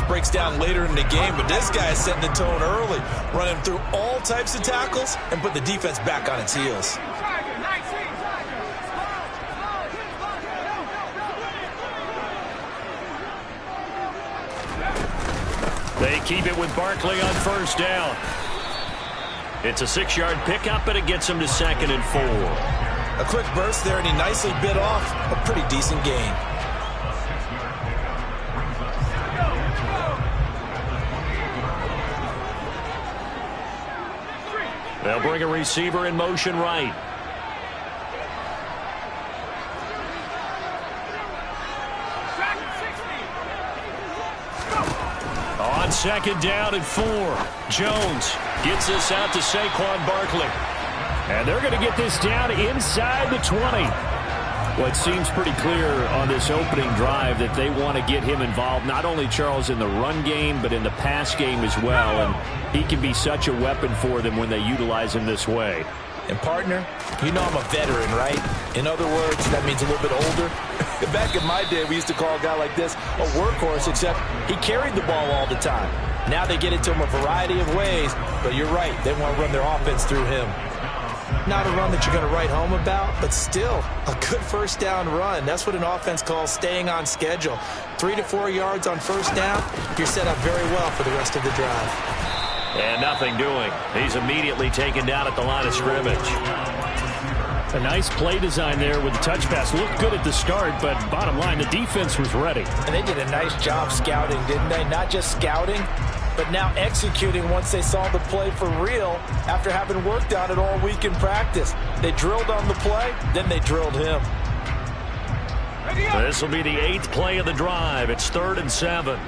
breaks down later in the game, but this guy is setting the tone early, running through all types of tackles and put the defense back on its heels. They keep it with Barkley on first down. It's a 6-yard pickup, and it gets him to 2nd and 4. A quick burst there, and he nicely bit off a pretty decent gain. They'll bring a receiver in motion right. On 2nd down and 4. Jones gets this out to Saquon Barkley. And they're going to get this down inside the 20. Well, it seems pretty clear on this opening drive that they want to get him involved, not only, Charles, in the run game, but in the pass game as well. And he can be such a weapon for them when they utilize him this way. And, partner, you know I'm a veteran, right? In other words, that means a little bit older. Back in my day, we used to call a guy like this a workhorse, except he carried the ball all the time. Now they get it to him a variety of ways, but you're right. They want to run their offense through him. Not a run that you're going to write home about, but still a good first down run. That's what an offense calls staying on schedule. 3 to 4 yards on first down, you're set up very well for the rest of the drive. And nothing doing. He's immediately taken down at the line of scrimmage. A nice play design there with the touch pass. Looked good at the start, but bottom line, the defense was ready. And they did a nice job scouting, didn't they? Not just scouting, but now executing once they saw the play for real after having worked on it all week in practice. They drilled on the play, then they drilled him. This will be the 8th play of the drive. It's 3rd and 7.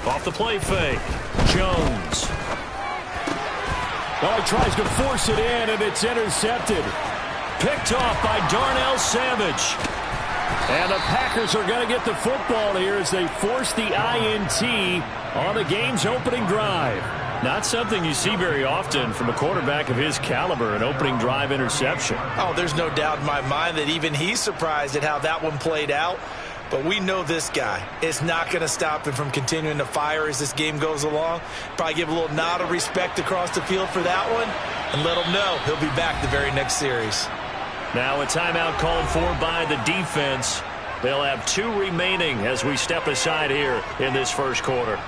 Off the play fake. Jones. Oh, he tries to force it in, and it's intercepted. Picked off by Darnell Savage. And the Packers are going to get the football here as they force the INT on the game's opening drive. Not something you see very often from a quarterback of his caliber, an opening drive interception. Oh, there's no doubt in my mind that even he's surprised at how that one played out. But we know this guy is not going to stop him from continuing to fire as this game goes along. Probably give a little nod of respect across the field for that one and let him know he'll be back the very next series. Now a timeout called for by the defense. They'll have 2 remaining as we step aside here in this first quarter.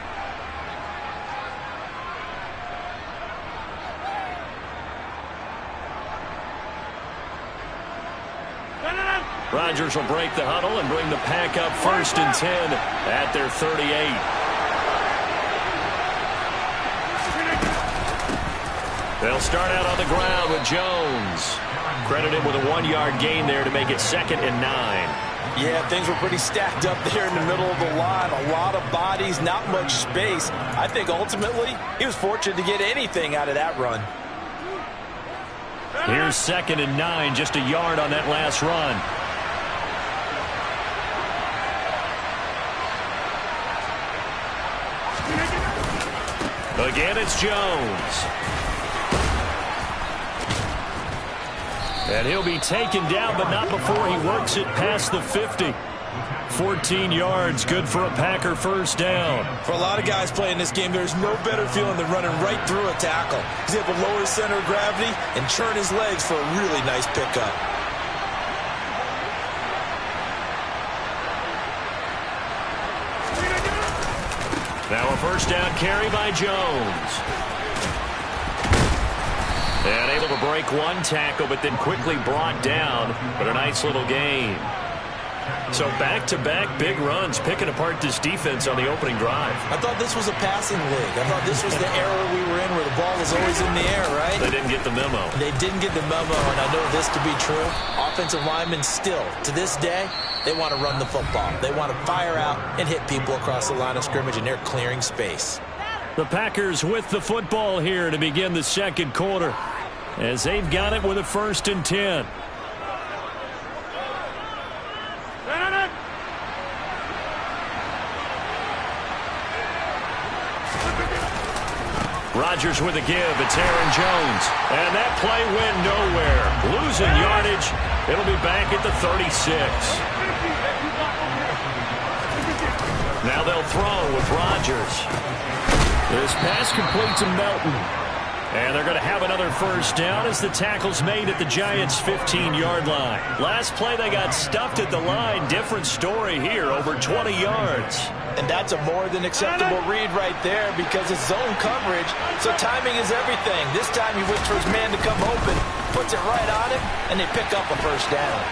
Rodgers will break the huddle and bring the pack up 1st and 10 at their 38. They'll start out on the ground with Jones. Credit him with a 1-yard gain there to make it 2nd and 9. Yeah, things were pretty stacked up there in the middle of the line. A lot of bodies, not much space. I think ultimately he was fortunate to get anything out of that run. Here's 2nd and 9, just a yard on that last run. Again, it's Jones. And he'll be taken down, but not before he works it past the 50. 14 yards, good for a Packer first down. For a lot of guys playing this game, there's no better feeling than running right through a tackle. He's able to lower his center of gravity and churn his legs for a really nice pickup. Now a first down carry by Jones. And able to break one tackle, but then quickly brought down. But a nice little gain. So back-to-back big runs, picking apart this defense on the opening drive. I thought this was a passing league. I thought this was the era we were in where the ball was always in the air, right? They didn't get the memo. They didn't get the memo, and I know this to be true. Offensive linemen still, to this day, they want to run the football. They want to fire out and hit people across the line of scrimmage, and they're clearing space. The Packers with the football here to begin the second quarter, as they've got it with a 1st and 10. Rodgers with a give. It's Aaron Jones. And that play went nowhere. Losing yardage. It'll be back at the 36. throw with Rodgers. This pass complete to Melton. And they're going to have another first down as the tackle's made at the Giants' 15-yard line. Last play, they got stuffed at the line. Different story here, over 20 yards. And that's a more than acceptable read right there because it's zone coverage, so timing is everything. This time he waits for his man to come open, puts it right on him, and they pick up a first down.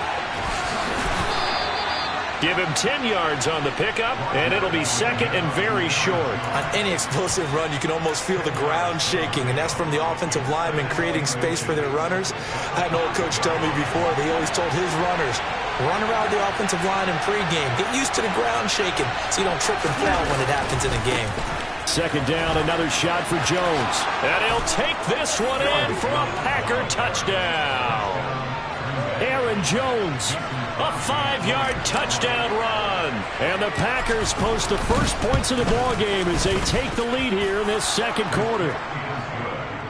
Give him 10 yards on the pickup, and it'll be second and very short. On any explosive run, you can almost feel the ground shaking, and that's from the offensive linemen creating space for their runners. I had an old coach tell me before, they always told his runners, run around the offensive line in pregame. Get used to the ground shaking so you don't trip and fall when it happens in a game. Second down, another shot for Jones. And he'll take this one in for a Packer touchdown. Aaron Jones, a 5-yard touchdown run. And the Packers post the first points of the ball game as they take the lead here in this second quarter.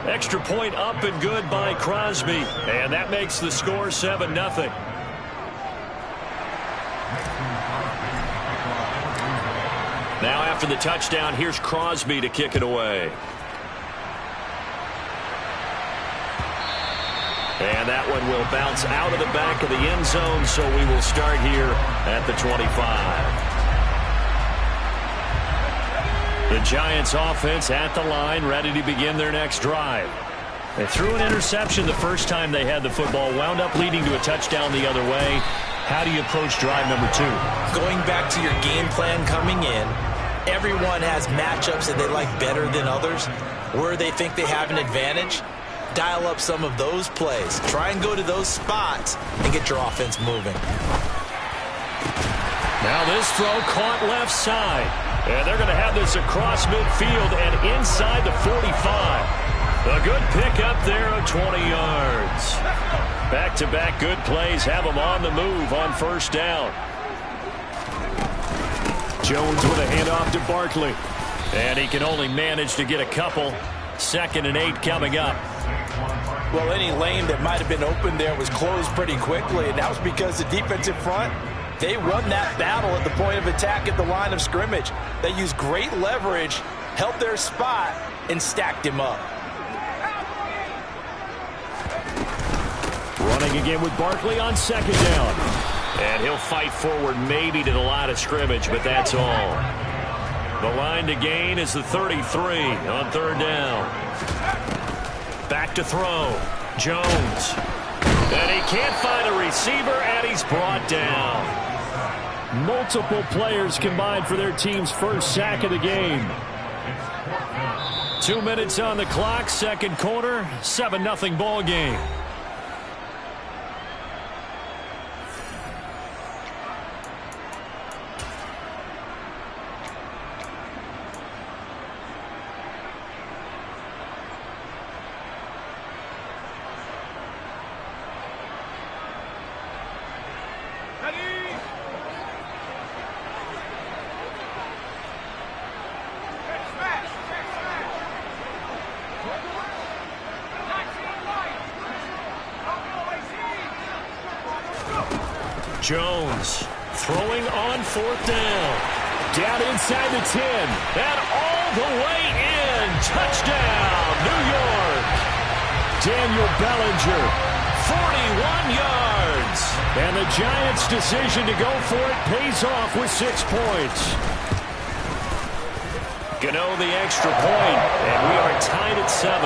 Extra point up and good by Crosby. And that makes the score 7-0. Now after the touchdown, here's Crosby to kick it away. And that one will bounce out of the back of the end zone, so we will start here at the 25. The Giants offense at the line, ready to begin their next drive. They threw an interception the first time they had the football, wound up leading to a touchdown the other way. How do you approach drive number 2? Going back to your game plan coming in, everyone has matchups that they like better than others, where they think they have an advantage. Dial up some of those plays. Try and go to those spots and get your offense moving. Now this throw caught left side. And they're going to have this across midfield and inside the 45. A good pickup there of 20 yards. Back-to-back good plays have them on the move on first down. Jones with a handoff to Barkley. And he can only manage to get a couple. 2nd and 8 coming up. Well, any lane that might have been open there was closed pretty quickly, and that was because the defensive front, they won that battle at the point of attack at the line of scrimmage. They used great leverage, held their spot, and stacked him up. Running again with Barkley on second down. And he'll fight forward maybe to the line of scrimmage, but that's all. The line to gain is the 33 on third down. Back to throw. Jones. And he can't find a receiver, and he's brought down. Multiple players combined for their team's first sack of the game. 2 minutes on the clock, second quarter, 7-0 ball game. Jones throwing on fourth down. Down inside the 10. And all the way in. Touchdown, New York. Daniel Bellinger, 41 yards. And the Giants' decision to go for it pays off with 6 points. Gano the extra point, and we are tied at 7.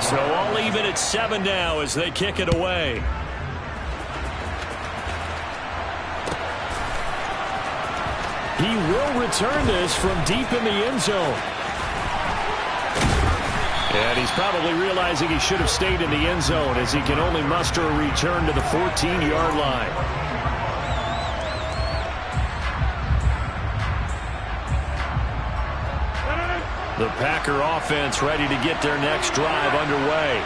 So all even at 7 now as they kick it away. He will return this from deep in the end zone. And he's probably realizing he should have stayed in the end zone as he can only muster a return to the 14-yard line. The Packer offense ready to get their next drive underway.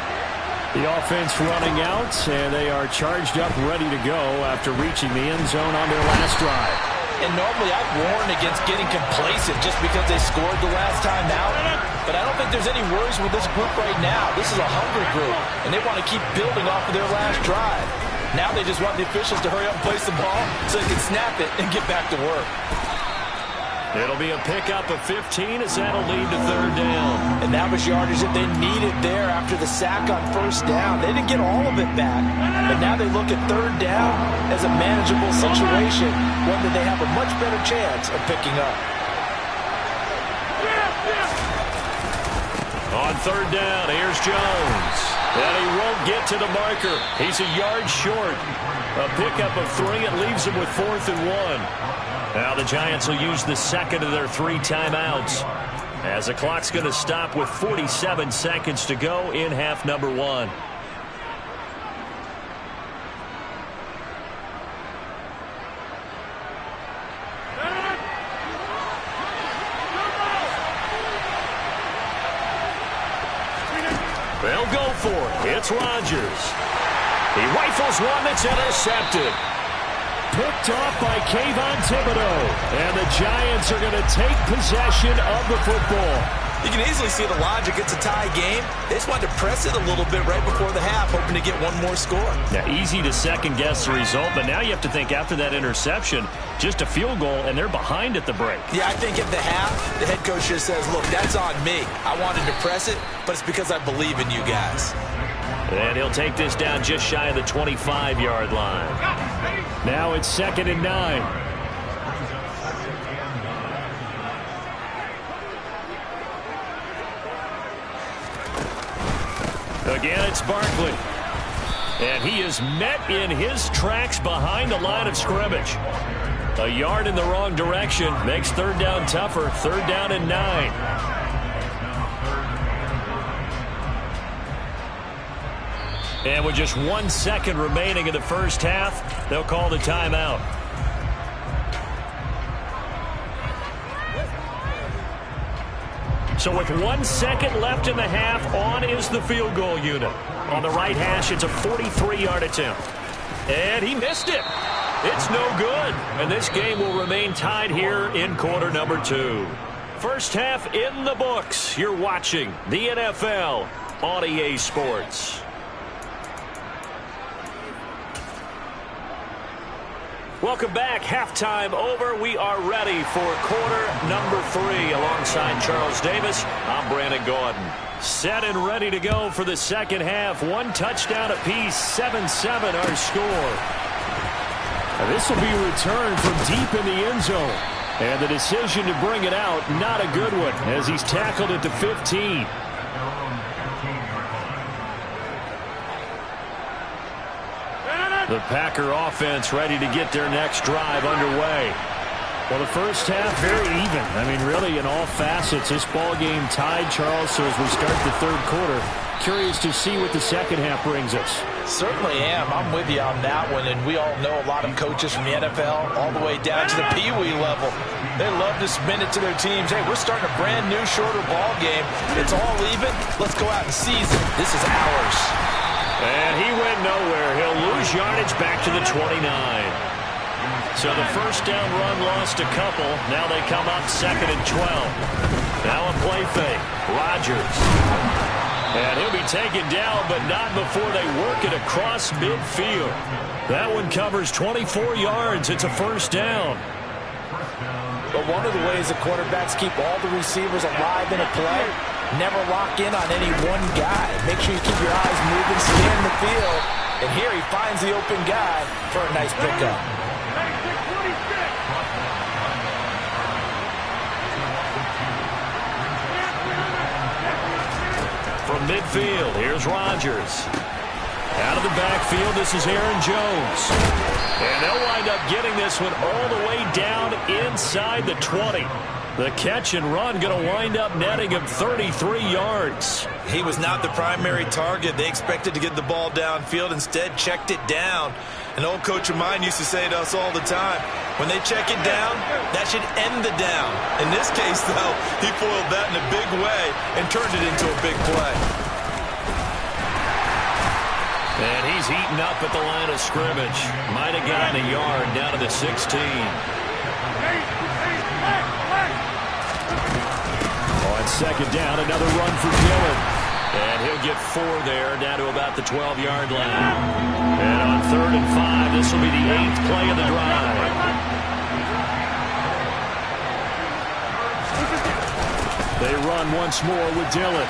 The offense running out, and they are charged up, ready to go after reaching the end zone on their last drive. And normally I'd warn against getting complacent just because they scored the last time out. But I don't think there's any worries with this group right now. This is a hungry group, and they want to keep building off of their last drive. Now they just want the officials to hurry up and place the ball so they can snap it and get back to work. It'll be a pickup of 15 as that'll lead to third down. And that was yardage that they needed there after the sack on first down. They didn't get all of it back, but now they look at third down as a manageable situation, one that they have a much better chance of picking up. On third down, here's Jones. And he won't get to the marker. He's a yard short. A pickup of 3. It leaves him with 4th and 1. Now the Giants will use the second of their 3 timeouts, as the clock's going to stop with 47 seconds to go in half number 1. They'll go for it. It's Rodgers. He rifles one that's intercepted. Picked off by Kayvon Thibodeau. And the Giants are going to take possession of the football. You can easily see the logic. It's a tie game. They just wanted to press it a little bit right before the half, hoping to get one more score. Now, easy to second-guess the result, but now you have to think after that interception, just a field goal, and they're behind at the break. Yeah, I think at the half, the head coach just says, look, that's on me. I wanted to press it, but it's because I believe in you guys. And he'll take this down just shy of the 25-yard line. Now it's 2nd and 9. Again, it's Barkley. And he is met in his tracks behind the line of scrimmage. A yard in the wrong direction makes third down tougher. 3rd down and 9. And with just 1 second remaining in the first half, they'll call the timeout. So with 1 second left in the half, on is the field goal unit. On the right hash, it's a 43-yard attempt. And he missed it. It's no good. And this game will remain tied here in quarter number 2. First half in the books. You're watching the NFL on EA Sports. Welcome back. Halftime over. We are ready for quarter number 3. Alongside Charles Davis, I'm Brandon Gordon. Set and ready to go for the second half. 1 touchdown apiece. 7-7 our score. Now this will be returned from deep in the end zone. And the decision to bring it out, not a good one, as he's tackled at the 15. The Packer offense ready to get their next drive underway. Well, the first half very even. I mean, really, in all facets, this ball game tied, Charles. So as we start the third quarter, curious to see what the second half brings us. Certainly am. I'm with you on that one. And we all know a lot of coaches from the NFL all the way down to the Pee-wee level. They love to spin it to their teams. Hey, we're starting a brand new, shorter ball game. It's all even. Let's go out and seize it. This is ours. And he went nowhere. He'll lose yardage back to the 29. So the first down run lost a couple. Now they come up 2nd and 12. Now a play fake. Rodgers. And he'll be taken down, but not before they work it across midfield. That one covers 24 yards. It's a first down. But one of the ways the quarterbacks keep all the receivers alive in a play, never lock in on any one guy. Make sure you keep your eyes moving, scan the field. And here he finds the open guy for a nice pickup. From midfield, here's Rodgers. Out of the backfield, this is Aaron Jones. And they'll wind up getting this one all the way down inside the 20. The catch and run going to wind up netting him 33 yards. He was not the primary target. They expected to get the ball downfield. Instead, checked it down. An old coach of mine used to say to us all the time, when they check it down, that should end the down. In this case, though, he foiled that in a big way and turned it into a big play. And he's heating up at the line of scrimmage. Might have gotten a yard down to the 16. On second down, another run for Dillon. And he'll get 4 there, down to about the 12-yard line. And on 3rd and 5, this will be the 8th play of the drive. They run once more with Dillon.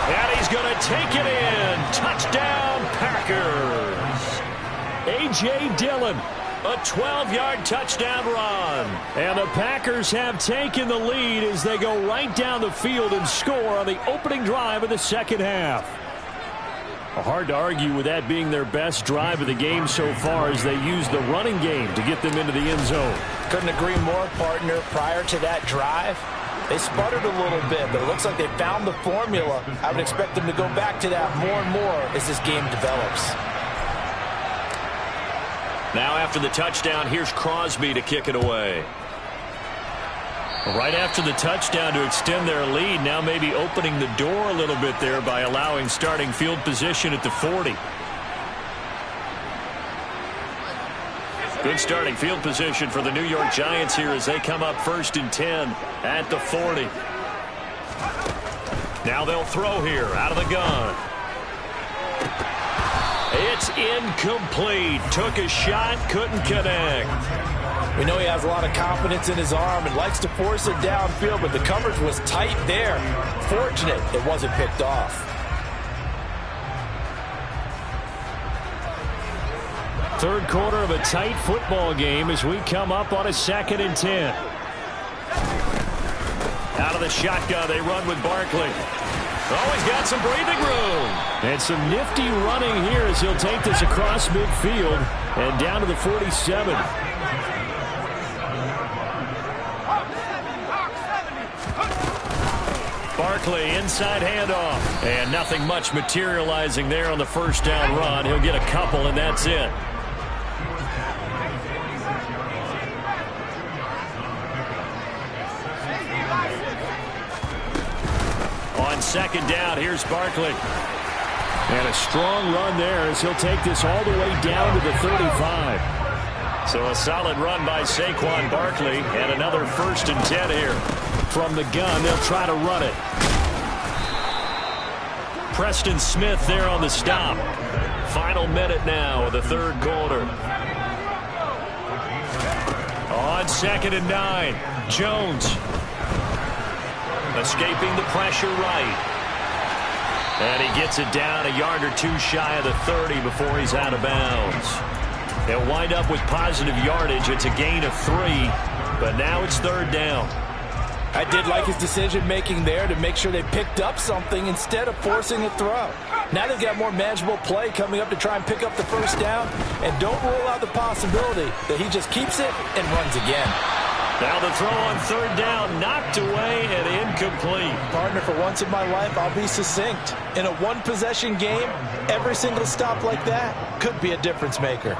And he's going to take it in. Touchdown, Packers. A.J. Dillon. A 12-yard touchdown run. And the Packers have taken the lead as they go right down the field and score on the opening drive of the second half. Hard to argue with that being their best drive of the game so far as they use the running game to get them into the end zone. Couldn't agree more, partner. Prior to that drive, they sputtered a little bit, but it looks like they found the formula. I would expect them to go back to that more and more as this game develops. Now after the touchdown, here's Crosby to kick it away. Right after the touchdown to extend their lead, now maybe opening the door a little bit there by allowing starting field position at the 40. Good starting field position for the New York Giants here as they come up 1st and 10 at the 40. Now they'll throw here out of the gun. It's incomplete. Took a shot, couldn't connect. We know he has a lot of confidence in his arm and likes to force it downfield, but the coverage was tight there. Fortunate it wasn't picked off. Third quarter of a tight football game as we come up on a 2nd and 10. Out of the shotgun, they run with Barkley. Oh, he's got some breathing room. And some nifty running here as he'll take this across midfield and down to the 47. Barkley, inside handoff. And nothing much materializing there on the first down run. He'll get a couple, and that's it. On 2nd down, here's Barkley. And a strong run there as he'll take this all the way down to the 35. So a solid run by Saquon Barkley, and another 1st and 10 here. From the gun, they'll try to run it. Preston Smith there on the stop. Final minute now of the third quarter. On 2nd and 9, Jones. Escaping the pressure right. And he gets it down a yard or 2 shy of the 30 before he's out of bounds. They'll wind up with positive yardage. It's a gain of 3, but now it's 3rd down. I did like his decision-making there to make sure they picked up something instead of forcing a throw. Now they've got more manageable play coming up to try and pick up the 1st down, and don't rule out the possibility that he just keeps it and runs again. Now the throw on 3rd down, knocked away and incomplete. Partner, for once in my life, I'll be succinct. In a one-possession game, every single stop like that could be a difference maker.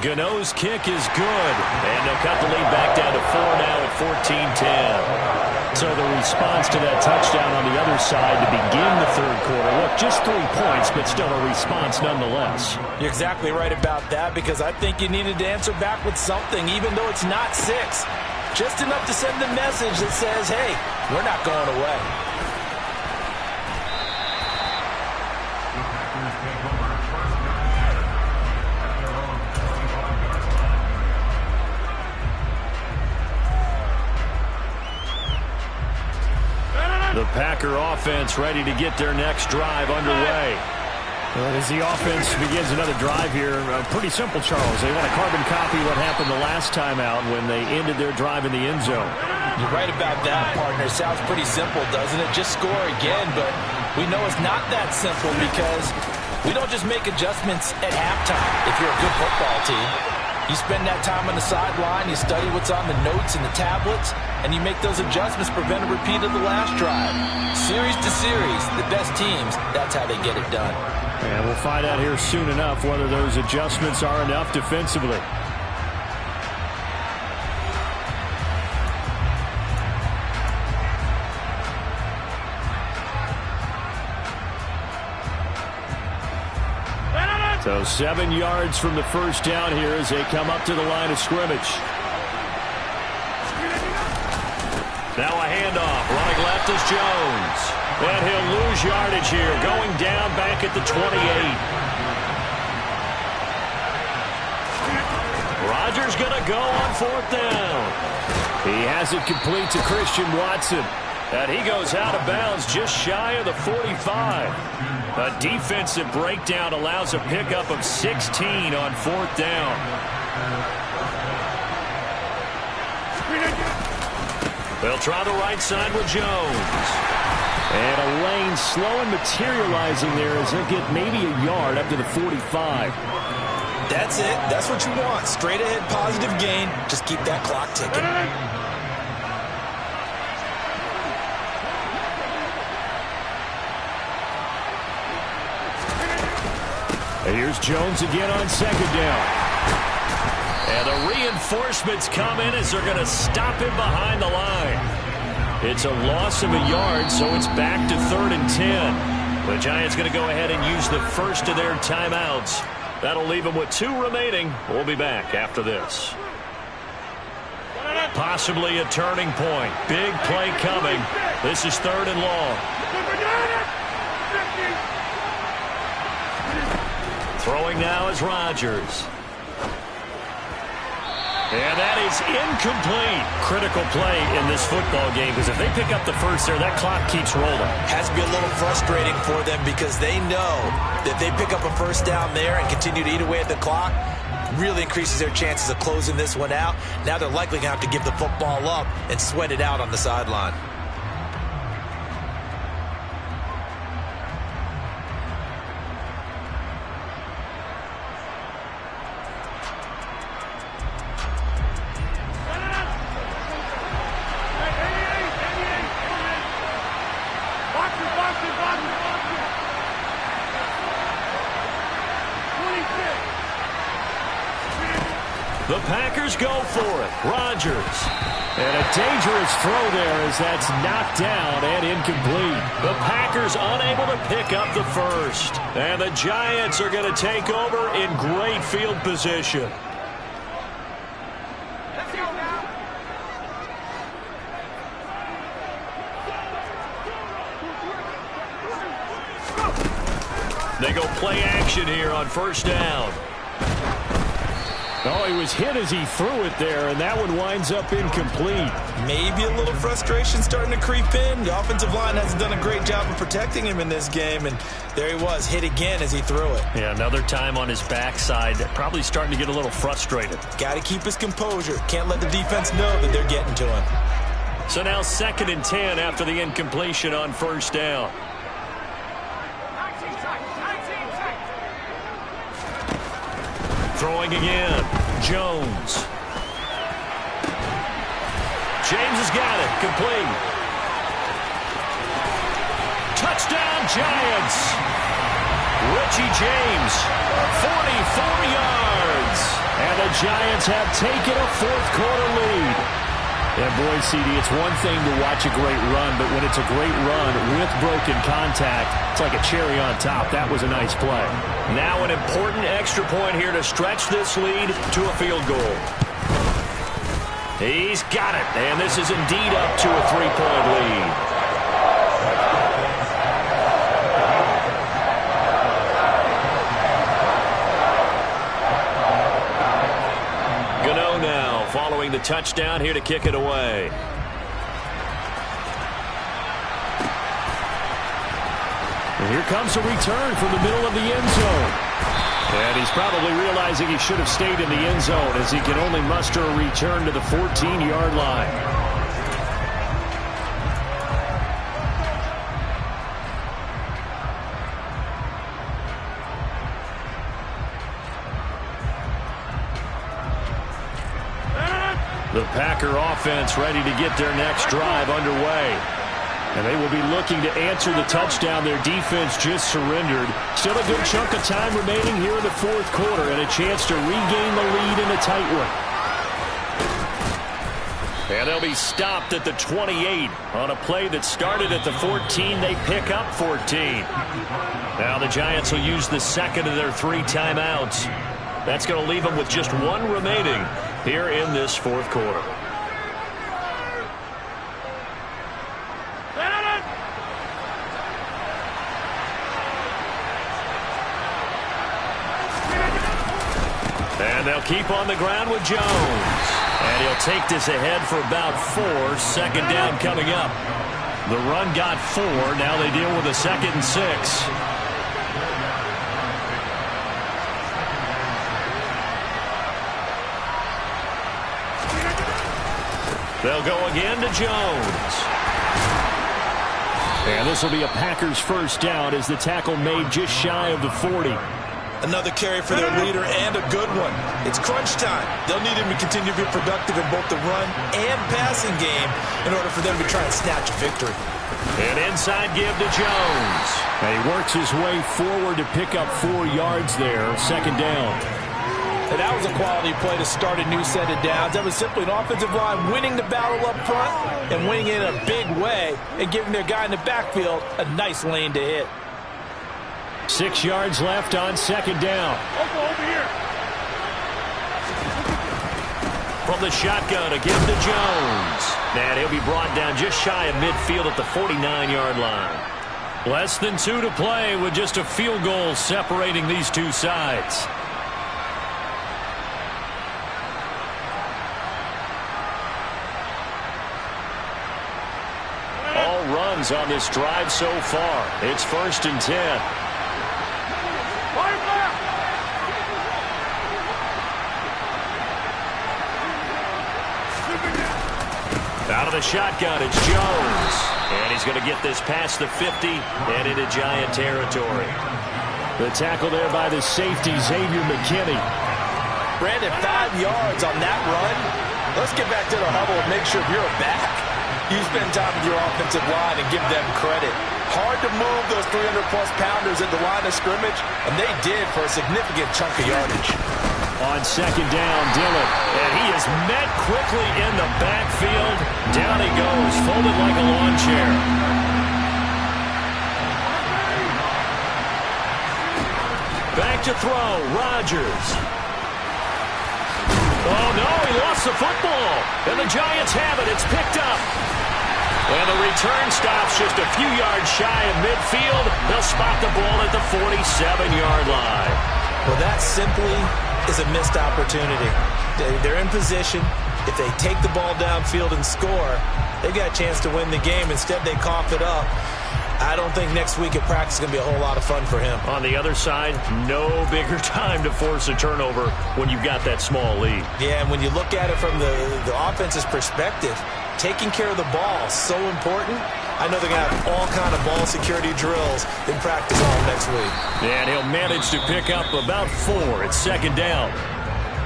Gano's kick is good, and they'll cut the lead back down to 4 now at 14-10. So the response to that touchdown on the other side to begin the third quarter. Look, just 3 points, but still a response nonetheless. You're exactly right about that, because I think you needed to answer back with something, even though it's not 6. Just enough to send the message that says, hey, we're not going away. The Packer offense ready to get their next drive underway. As the offense begins another drive here, pretty simple, Charles. They want to carbon copy what happened the last time out when they ended their drive in the end zone. You're right about that, partner. Sounds pretty simple, doesn't it? Just score again, but we know it's not that simple because we don't just make adjustments at halftime if you're a good football team. You spend that time on the sideline, you study what's on the notes and the tablets, and you make those adjustments, prevent a repeat of the last drive. Series to series, the best teams, that's how they get it done. And we'll find out here soon enough whether those adjustments are enough defensively. So 7 yards from the first down here as they come up to the line of scrimmage. Now a handoff. Running left is Jones. And he'll lose yardage here. Going down back at the 28. Rodgers going to go on 4th down. He has it complete to Christian Watson. And he goes out of bounds just shy of the 45. A defensive breakdown allows a pickup of 16 on 4th down. They'll try the right side with Jones. And a lane slow and materializing there as they get maybe a yard up to the 45. That's it. That's what you want. Straight ahead positive gain. Just keep that clock ticking. And here's Jones again on 2nd down. And the reinforcements come in as they're going to stop him behind the line. It's a loss of a yard, so it's back to 3rd and 10. The Giants going to go ahead and use the first of their timeouts. That'll leave them with 2 remaining. We'll be back after this. Possibly a turning point. Big play coming. This is 3rd and long. Throwing now is Rodgers. And that is incomplete. Critical play in this football game, because if they pick up the first there, that clock keeps rolling. Has to be a little frustrating for them because they know that they pick up a first down there and continue to eat away at the clock, really increases their chances of closing this one out. Now they're likely going to have to give the football up and sweat it out on the sideline. The Packers go for it. Rodgers. And a dangerous throw there as that's knocked down and incomplete. The Packers unable to pick up the first. And the Giants are going to take over in great field position. They go play action here on 1st down. Oh, he was hit as he threw it there, and that one winds up incomplete. Maybe a little frustration starting to creep in. The offensive line hasn't done a great job of protecting him in this game, and there he was, hit again as he threw it. Yeah, another time on his backside, probably starting to get a little frustrated. Got to keep his composure. Can't let the defense know that they're getting to him. So now 2nd and 10 after the incompletion on 1st down. Throwing again. Jones. James has got it. Complete. Touchdown, Giants. Richie James, 44 yards. And the Giants have taken a 4th quarter lead. And boy, CD, it's one thing to watch a great run, but when it's a great run with broken contact, it's like a cherry on top. That was a nice play. Now an important extra point here to stretch this lead to a field goal. He's got it, and this is indeed up to a 3-point lead. Gano now following the touchdown here to kick it away. And here comes a return from the middle of the end zone. And he's probably realizing he should have stayed in the end zone as he can only muster a return to the 14-yard line. The Packer offense ready to get their next drive underway. And they will be looking to answer the touchdown their defense just surrendered. Still a good chunk of time remaining here in the 4th quarter and a chance to regain the lead in a tight one. And they'll be stopped at the 28 on a play that started at the 14. They pick up 14. Now the Giants will use the second of their 3 timeouts. That's going to leave them with just 1 remaining here in this 4th quarter. And they'll keep on the ground with Jones. And he'll take this ahead for about 4. Second down coming up. The run got 4. Now they deal with a 2nd and 6. They'll go again to Jones. And this will be a Packers first down as the tackle made just shy of the 40. Another carry for their leader and a good one. It's crunch time. They'll need him to continue to be productive in both the run and passing game in order for them to try and snatch a victory. An inside give to Jones. And he works his way forward to pick up 4 yards there. Second down. And that was a quality play to start a new set of downs. That was simply an offensive line winning the battle up front and winning it in a big way and giving their guy in the backfield a nice lane to hit. 6 yards left on second down. Over here. From the shotgun, a give to Jones. And he'll be brought down just shy of midfield at the 49-yard line. Less than 2 to play with just a field goal separating these two sides. All runs on this drive so far. It's 1st and 10. Out of the shotgun, it's Jones. And he's going to get this past the 50 and into Giant territory. The tackle there by the safety, Xavier McKinney. Brandon, 5 yards on that run. Let's get back to the huddle and make sure you're a back. You spend time with your offensive line and give them credit. Hard to move those 300-plus pounders at the line of scrimmage, and they did for a significant chunk of yardage. On second down, Dillon. And he is met quickly in the backfield. Down he goes, folded like a lawn chair. Back to throw, Rodgers. Oh, no, he lost the football. And the Giants have it. It's picked up. And the return stops just a few yards shy of midfield. They'll spot the ball at the 47-yard line. Well, that simply is a missed opportunity. They're in position. If they take the ball downfield and score, they've got a chance to win the game. Instead, they cough it up. I don't think next week at practice is going to be a whole lot of fun for him. On the other side, no bigger time to force a turnover when you've got that small lead. Yeah, and when you look at it from the offense's perspective, taking care of the ball is so important. I know they're going to have all kind of ball security drills in practice all next week. And he'll manage to pick up about 4 at second down.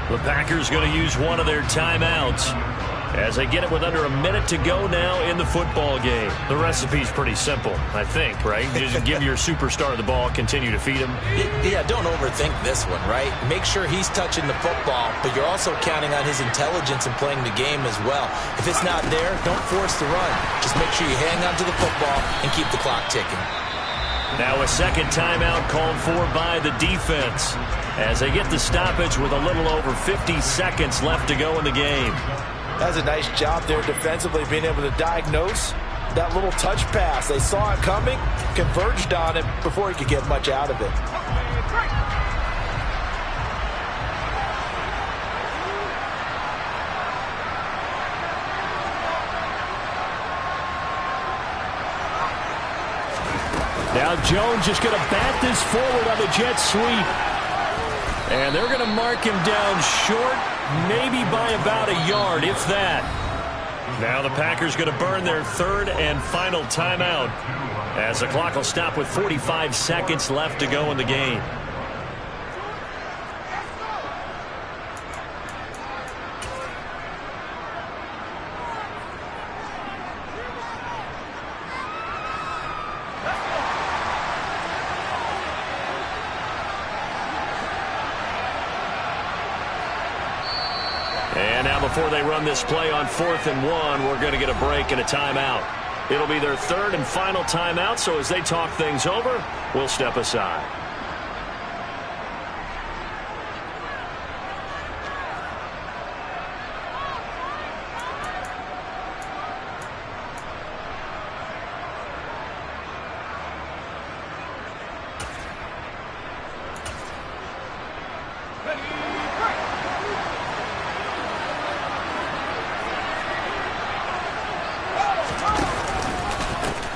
The Packers going to use one of their timeouts as they get it with under a minute to go now in the football game. The recipe's pretty simple, I think, right? Just give your superstar the ball, continue to feed him. Yeah, don't overthink this one, right? Make sure he's touching the football, but you're also counting on his intelligence in playing the game as well. If it's not there, don't force the run. Just make sure you hang on to the football and keep the clock ticking. Now a second timeout called for by the defense as they get the stoppage with a little over 50 seconds left to go in the game. That was a nice job there defensively, being able to diagnose that little touch pass. They saw it coming, converged on it before he could get much out of it. Now Jones just going to bat this forward on the jet sweep. And they're going to mark him down short, maybe by about a yard, if that. Now the Packers going to burn their third and final timeout as the clock will stop with 45 seconds left to go in the game. And now before they run this play on 4th and 1, we're going to get a break and a timeout. It'll be their third and final timeout, so as they talk things over, we'll step aside.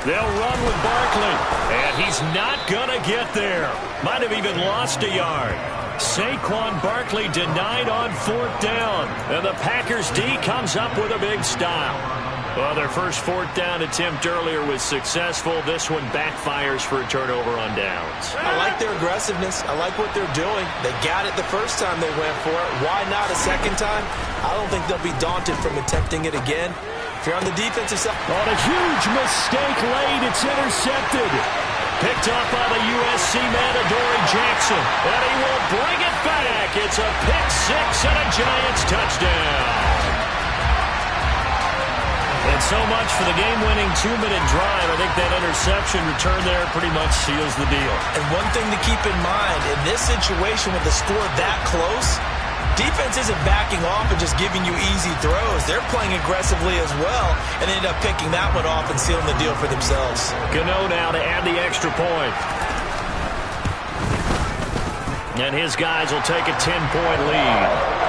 They'll run with Barkley, and he's not going to get there. Might have even lost a yard. Saquon Barkley denied on 4th down, and the Packers D comes up with a big stop. Well, their first 4th down attempt earlier was successful. This one backfires for a turnover on downs. I like their aggressiveness. I like what they're doing. They got it the first time they went for it. Why not a second time? I don't think they'll be daunted from attempting it again. If you're on the defensive side. On a huge mistake late, it's intercepted. Picked up by the USC man, Adoree Jackson. And he will bring it back. It's a pick six and a Giants touchdown. And so much for the game-winning 2-minute drive. I think that interception return there pretty much seals the deal. And one thing to keep in mind, in this situation with the score that close, defense isn't backing off and just giving you easy throws. They're playing aggressively as well and end up picking that one off and sealing the deal for themselves. Gano now to add the extra point. And his guys will take a 10-point lead.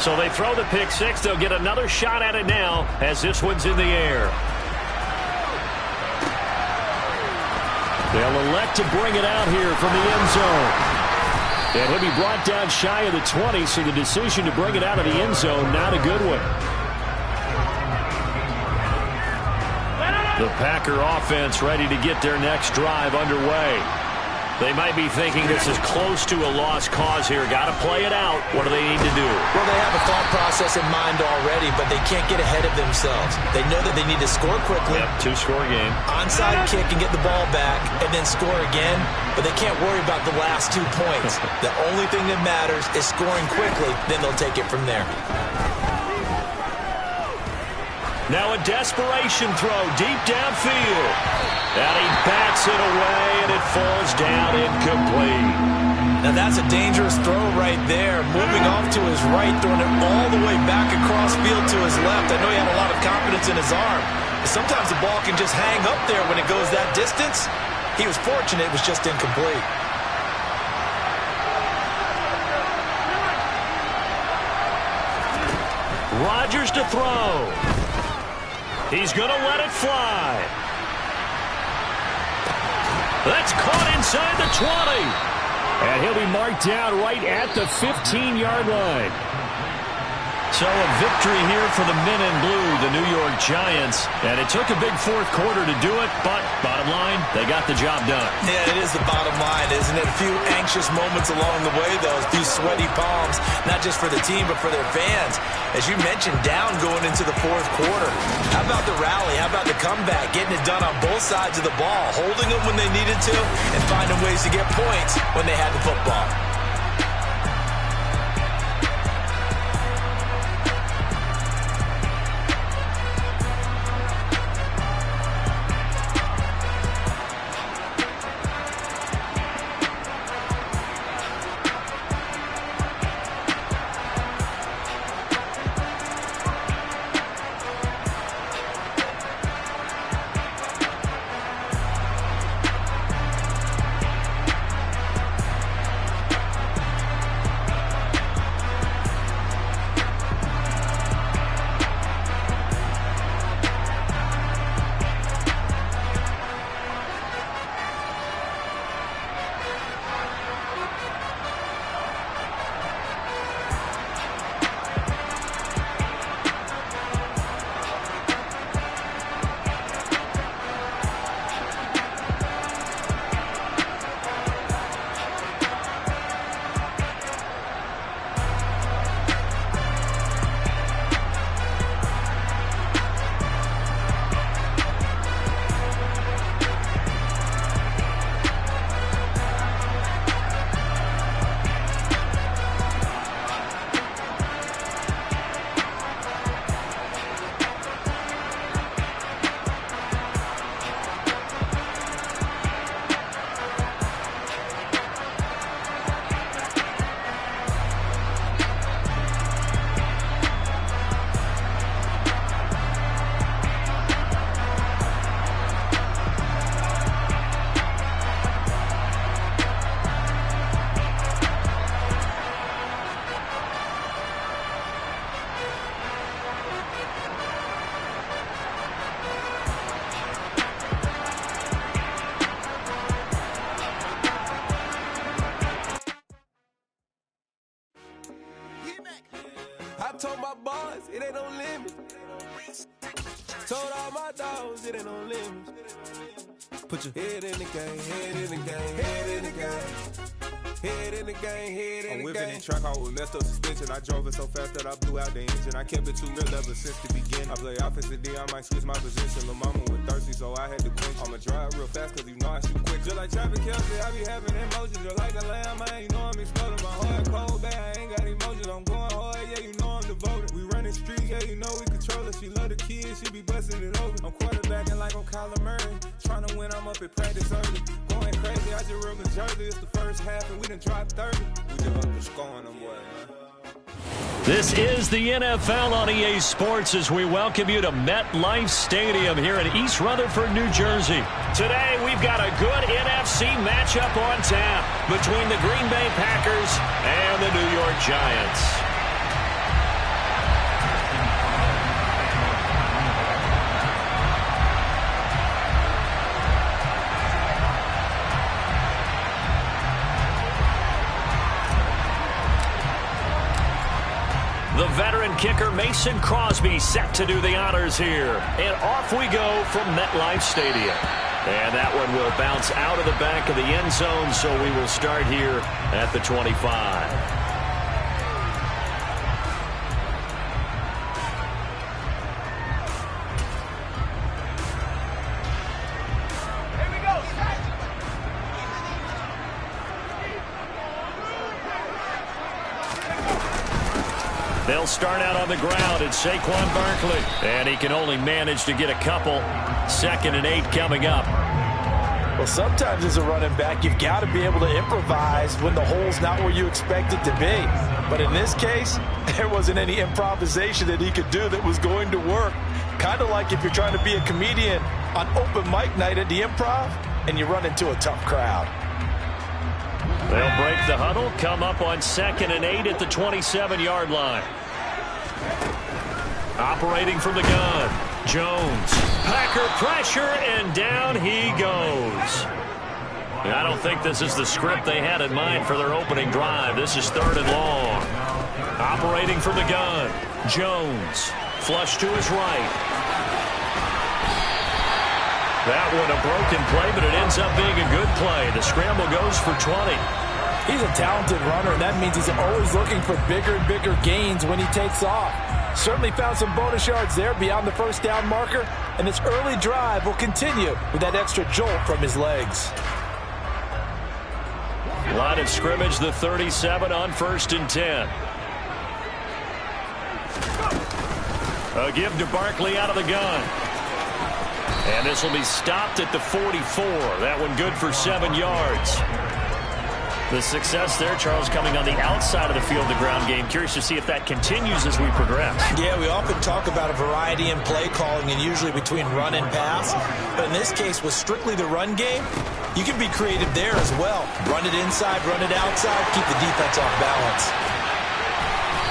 So they throw the pick six. They'll get another shot at it now as this one's in the air. They'll elect to bring it out here from the end zone. And he'll be brought down shy of the 20, so the decision to bring it out of the end zone, not a good one. The Packer offense ready to get their next drive underway. They might be thinking this is close to a lost cause here. Got to play it out. What do they need to do? Well, they have a thought process in mind already, but they can't get ahead of themselves. They know that they need to score quickly. Yep, two-score game. Onside kick and get the ball back and then score again, but they can't worry about the last 2 points. The only thing that matters is scoring quickly, then they'll take it from there. Now a desperation throw deep downfield. And he bats it away, and it falls down incomplete. Now that's a dangerous throw right there. Moving off to his right, throwing it all the way back across field to his left. I know he had a lot of confidence in his arm. But sometimes the ball can just hang up there when it goes that distance. He was fortunate it was just incomplete. Rodgers to throw. He's going to let it fly. That's caught inside the 20. And he'll be marked down right at the 15-yard line. So a victory here for the men in blue, the New York Giants. And it took a big fourth quarter to do it, but bottom line, they got the job done. Yeah, it is the bottom line, isn't it? A few anxious moments along the way, though. A few sweaty palms, not just for the team, but for their fans. As you mentioned, down going into the fourth quarter. How about the rally? How about the comeback? Getting it done on both sides of the ball, holding them when they needed to, and finding ways to get points when they had the football. I told my boys, it ain't no limit. Told all my dogs, it ain't no limit. Put your head in the game, head in the game, head in the game. Head in the game, head in the game. I'm whipping in track, I was messed up suspension. I drove it so fast that I blew out the engine. I kept it too real ever since the beginning. I play offensive D, I might switch my position. Lil' mama was thirsty, so I had to quench. I'ma drive real fast, cause you know I shoot quick. Just like Travis Kelce, I be having emotions. Just like a lamb, man, you know I'm exploding. My heart cold, bad, I ain't got emotions. I'm going hard, yeah, you know I'm devoted. We running streets, yeah, you know we control it. She love the kids, she be busting it open. I'm quarterbacking like I'm Kyler Murray. Trying to win, I'm up at practice early. Going crazy, I just rode the jersey. It's the first half, and we done dropped 30. We just up the score on them, boy, man. This is the NFL on EA Sports as we welcome you to MetLife Stadium here in East Rutherford, New Jersey. Today, we've got a good NFC matchup on tap between the Green Bay Packers and the New York Giants. The veteran kicker Mason Crosby set to do the honors here. And off we go from MetLife Stadium. And that one will bounce out of the back of the end zone, so we will start here at the 25. They'll start out on the ground. It's Saquon Barkley. And he can only manage to get a couple. 2nd and 8 coming up. Well, sometimes as a running back, you've got to be able to improvise when the hole's not where you expect it to be. But in this case, there wasn't any improvisation that he could do that was going to work. Kind of like if you're trying to be a comedian on open mic night at the Improv and you run into a tough crowd. They'll break the huddle, come up on 2nd and 8 at the 27-yard line. Operating from the gun, Jones. Packer pressure, and down he goes. I don't think this is the script they had in mind for their opening drive. This is 3rd and long. Operating from the gun, Jones. Flush to his right. That one a broken play, but it ends up being a good play. The scramble goes for 20. He's a talented runner, and that means he's always looking for bigger and bigger gains when he takes off. Certainly found some bonus yards there beyond the first down marker, and his early drive will continue with that extra jolt from his legs. Line of scrimmage, the 37 on 1st and 10. A give to Barkley out of the gun. And this will be stopped at the 44. That one good for 7 yards. The success there, Charles, coming on the outside of the field, the ground game. Curious to see if that continues as we progress. Yeah, we often talk about a variety in play calling and usually between run and pass. But in this case, with strictly the run game, you can be creative there as well. Run it inside, run it outside, keep the defense off balance.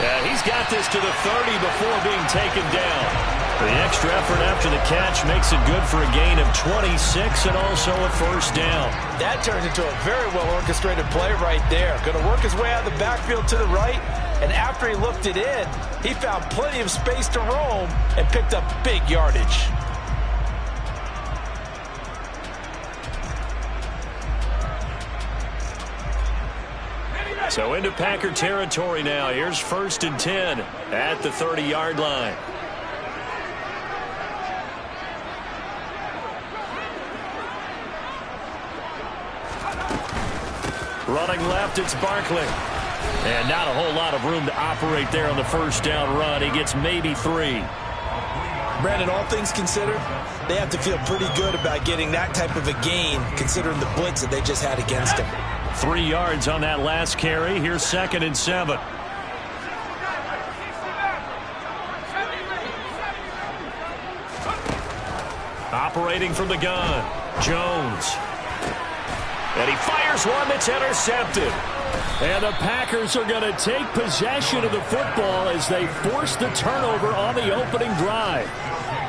Yeah, he's got this to the 30 before being taken down. The extra effort after the catch makes it good for a gain of 26 and also a 1st down. That turns into a very well-orchestrated play right there. Going to work his way out of the backfield to the right, and after he looked it in, he found plenty of space to roam and picked up big yardage. So into Packer territory now. Here's 1st and 10 at the 30-yard line. Running left, it's Barkley. And not a whole lot of room to operate there on the 1st down run. He gets maybe 3. Brandon, all things considered, they have to feel pretty good about getting that type of a gain considering the blitz that they just had against him. 3 yards on that last carry. Here's 2nd and 7. Operating from the gun, Jones. And he fires one that's intercepted. And the Packers are going to take possession of the football as they force the turnover on the opening drive.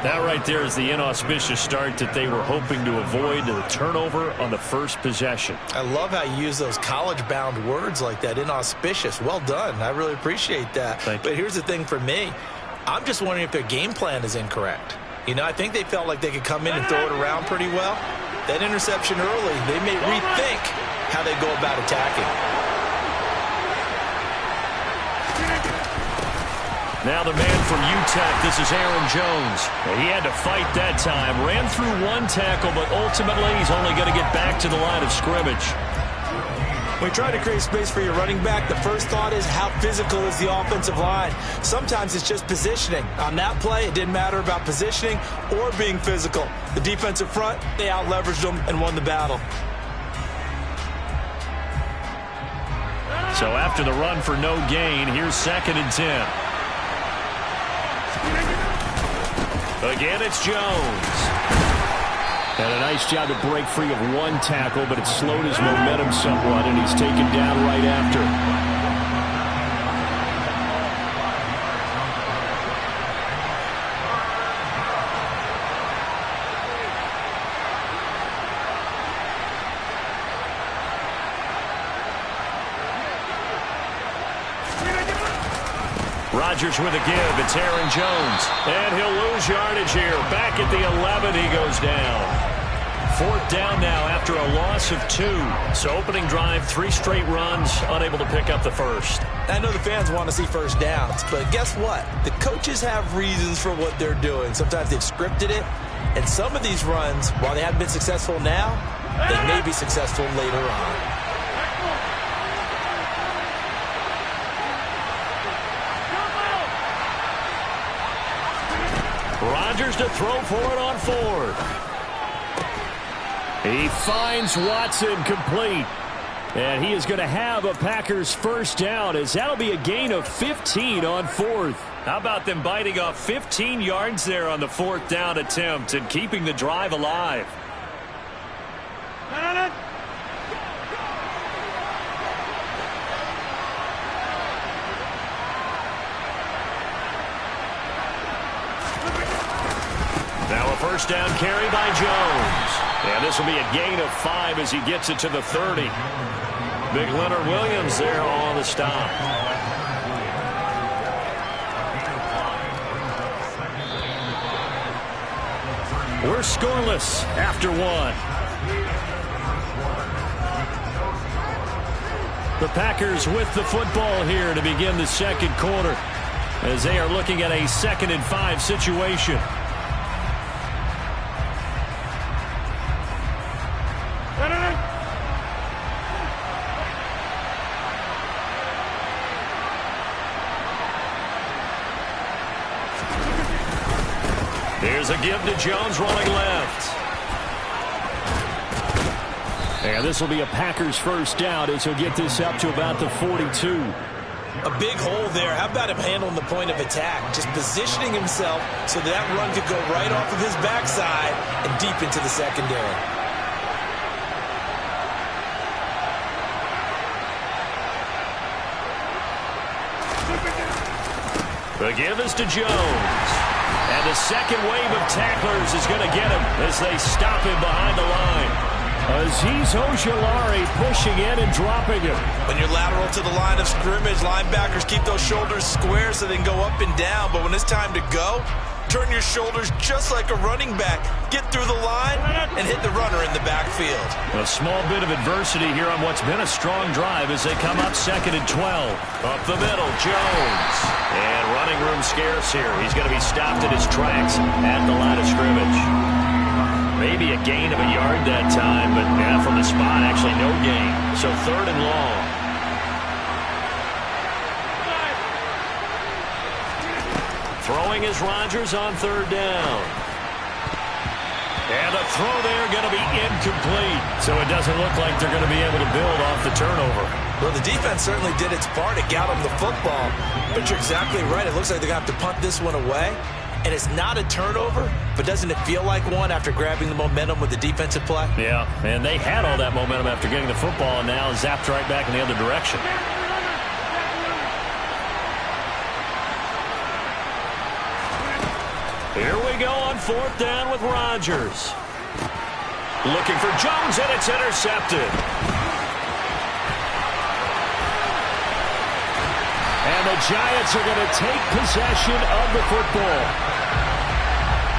That right there is the inauspicious start that they were hoping to avoid, the turnover on the first possession. I love how you use those college-bound words like that, inauspicious. Well done. I really appreciate that. But here's the thing for me. I'm just wondering if their game plan is incorrect. You know, I think they felt like they could come in and throw it around pretty well. That interception early, they may rethink how they go about attacking. Now the man from UTEP, this is Aaron Jones. He had to fight that time. Ran through one tackle, but ultimately he's only going to get back to the line of scrimmage. When you try to create space for your running back, the first thought is how physical is the offensive line. Sometimes it's just positioning. On that play, it didn't matter about positioning or being physical. The defensive front, they out-leveraged them and won the battle. So after the run for no gain, here's 2nd and 10. Again, it's Jones. And a nice job to break free of one tackle, but it slowed his momentum somewhat, and he's taken down right after. Rodgers with a give. It's Aaron Jones. And he'll lose yardage here. Back at the 11, he goes down. 4th down now after a loss of 2. So opening drive, 3 straight runs, unable to pick up the first. I know the fans want to see first downs, but guess what? The coaches have reasons for what they're doing. Sometimes they've scripted it, and some of these runs, while they haven't been successful now, they may be successful later on. Rodgers to throw for it on 4th. He finds Watson complete. And he is going to have a Packers first down, as that'll be a gain of 15 on 4th. How about them biting off 15 yards there on the 4th down attempt and keeping the drive alive? Now a first down carry by Jones. And this will be a gain of 5 as he gets it to the 30. Big Leonard Williams there on the stop. We're scoreless after 1. The Packers with the football here to begin the 2nd quarter, as they are looking at a 2nd and 5 situation. Here's a give to Jones rolling left. And this will be a Packers first down as he'll get this up to about the 42. A big hole there. How about him handling the point of attack? Just positioning himself so that run could go right off of his backside and deep into the secondary. The give is to Jones. And the second wave of tacklers is going to get him as they stop him behind the line. Azeez Ojulari pushing in and dropping him. When you're lateral to the line of scrimmage, linebackers keep those shoulders square so they can go up and down. But when it's time to go, turn your shoulders just like a running back. Get through the line and hit the runner in the backfield. A small bit of adversity here on what's been a strong drive as they come up 2nd and 12. Up the middle, Jones. And running room scarce here. He's going to be stopped in his tracks at the line of scrimmage. Maybe a gain of a yard that time, but yeah, from the spot, actually no gain. So 3rd and long. Throwing is Rodgers on 3rd down. And a throw there going to be incomplete. So it doesn't look like they're going to be able to build off the turnover. Well, the defense certainly did its part. It got them the football. But you're exactly right. It looks like they're going to have to punt this one away. And it's not a turnover, but doesn't it feel like one after grabbing the momentum with the defensive play? Yeah, and they had all that momentum after getting the football, and now zapped right back in the other direction. Here we go on 4th down with Rodgers. Looking for Jones, and it's intercepted. And the Giants are going to take possession of the football.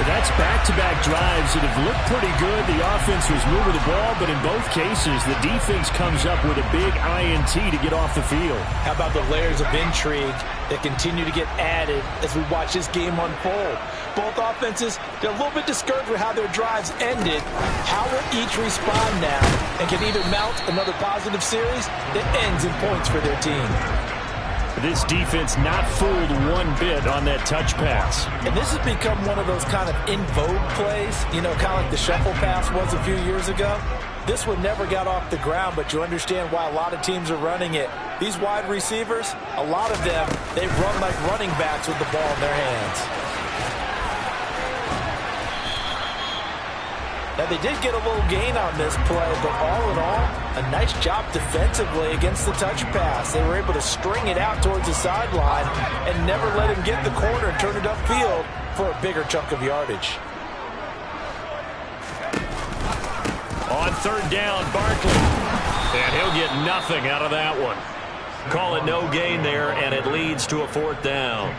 That's back-to-back drives that have looked pretty good. The offense was moving the ball, but in both cases, the defense comes up with a big INT to get off the field. How about the layers of intrigue that continue to get added as we watch this game unfold? Both offenses, they're a little bit discouraged with how their drives ended. How will each respond now and can either mount another positive series that ends in points for their team? This defense not fooled one bit on that touch pass. And this has become one of those kind of in vogue plays, you know, kind of like the shuffle pass was a few years ago. This one never got off the ground, but you understand why a lot of teams are running it. These wide receivers, a lot of them, they run like running backs with the ball in their hands. Now, they did get a little gain on this play, but all in all, a nice job defensively against the touch pass. They were able to string it out towards the sideline and never let him get the corner and turn it upfield for a bigger chunk of yardage. On 3rd down, Barkley. And he'll get nothing out of that one. Call it no gain there, and it leads to a 4th down.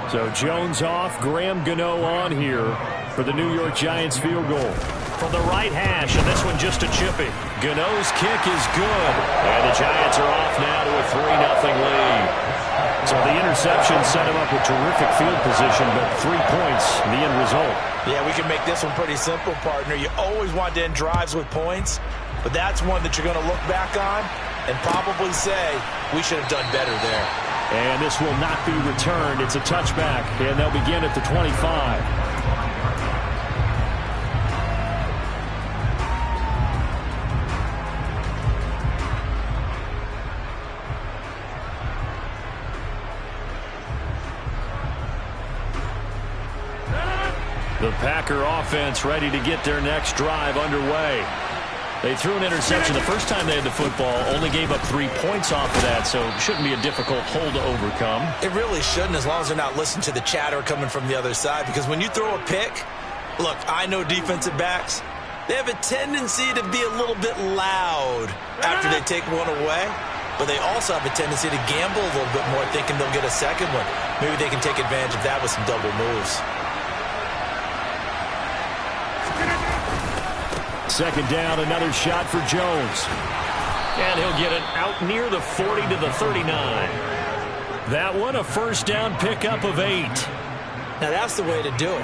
So Jones off, Graham Gano on here for the New York Giants field goal. From the right hash, and this one just a chippy. Gano's kick is good. And the Giants are off now to a 3-0 lead. So the interception set him up with terrific field position, but 3 points in the end result. Yeah, we can make this one pretty simple, partner. You always want to end drives with points, but that's one that you're going to look back on and probably say, we should have done better there. And this will not be returned. It's a touchback, and they'll begin at the 25. The Packer offense ready to get their next drive underway. They threw an interception the first time they had the football, only gave up 3 points off of that, so it shouldn't be a difficult hole to overcome. It really shouldn't, as long as they're not listening to the chatter coming from the other side, because when you throw a pick, look, I know defensive backs, they have a tendency to be a little bit loud after they take one away, but they also have a tendency to gamble a little bit more, thinking they'll get a second one. Maybe they can take advantage of that with some double moves. 2nd down, another shot for Jones. And he'll get it out near the 40 to the 39. That one, a 1st down pickup of 8. Now that's the way to do it.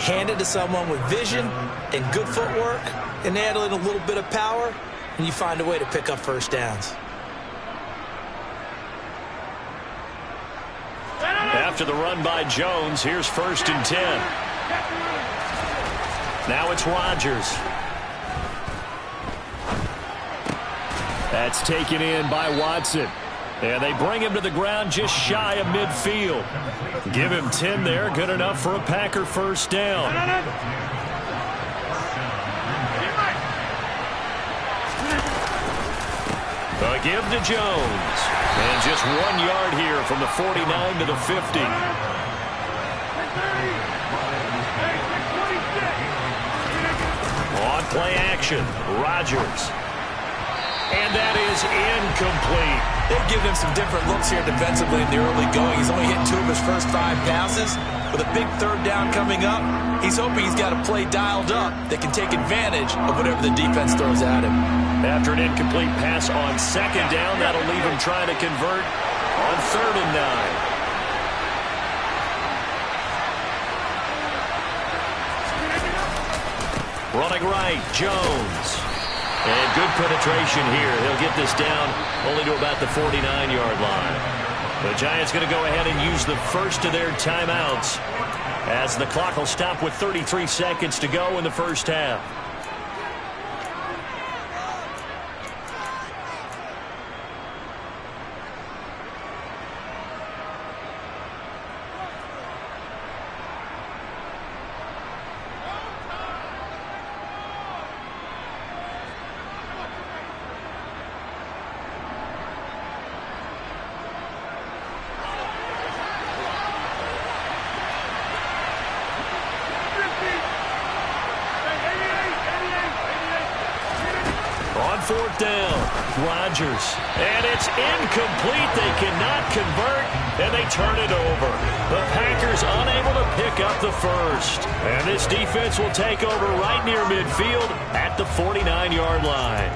Hand it to someone with vision and good footwork and add in a little bit of power, and you find a way to pick up 1st downs. After the run by Jones, here's 1st and 10. Now it's Rodgers. That's taken in by Watson. And they bring him to the ground just shy of midfield. Give him 10 there. Good enough for a Packer 1st down. A give to Jones. And just 1 yard here from the 49 to the 50. On play action, Rodgers. And that is incomplete. They've given him some different looks here defensively in the early going. He's only hit 2 of his first 5 passes. With a big 3rd down coming up, he's hoping he's got a play dialed up that can take advantage of whatever the defense throws at him. After an incomplete pass on 2nd down, that'll leave him trying to convert on 3rd and 9. Running right, Jones. And good penetration here. He'll get this down only to about the 49-yard line. The Giants going to go ahead and use the first of their timeouts as the clock will stop with 33 seconds to go in the 1st half. 4th down. Rodgers. And it's incomplete. They cannot convert, and they turn it over. The Packers unable to pick up the first. And this defense will take over right near midfield at the 49-yard line.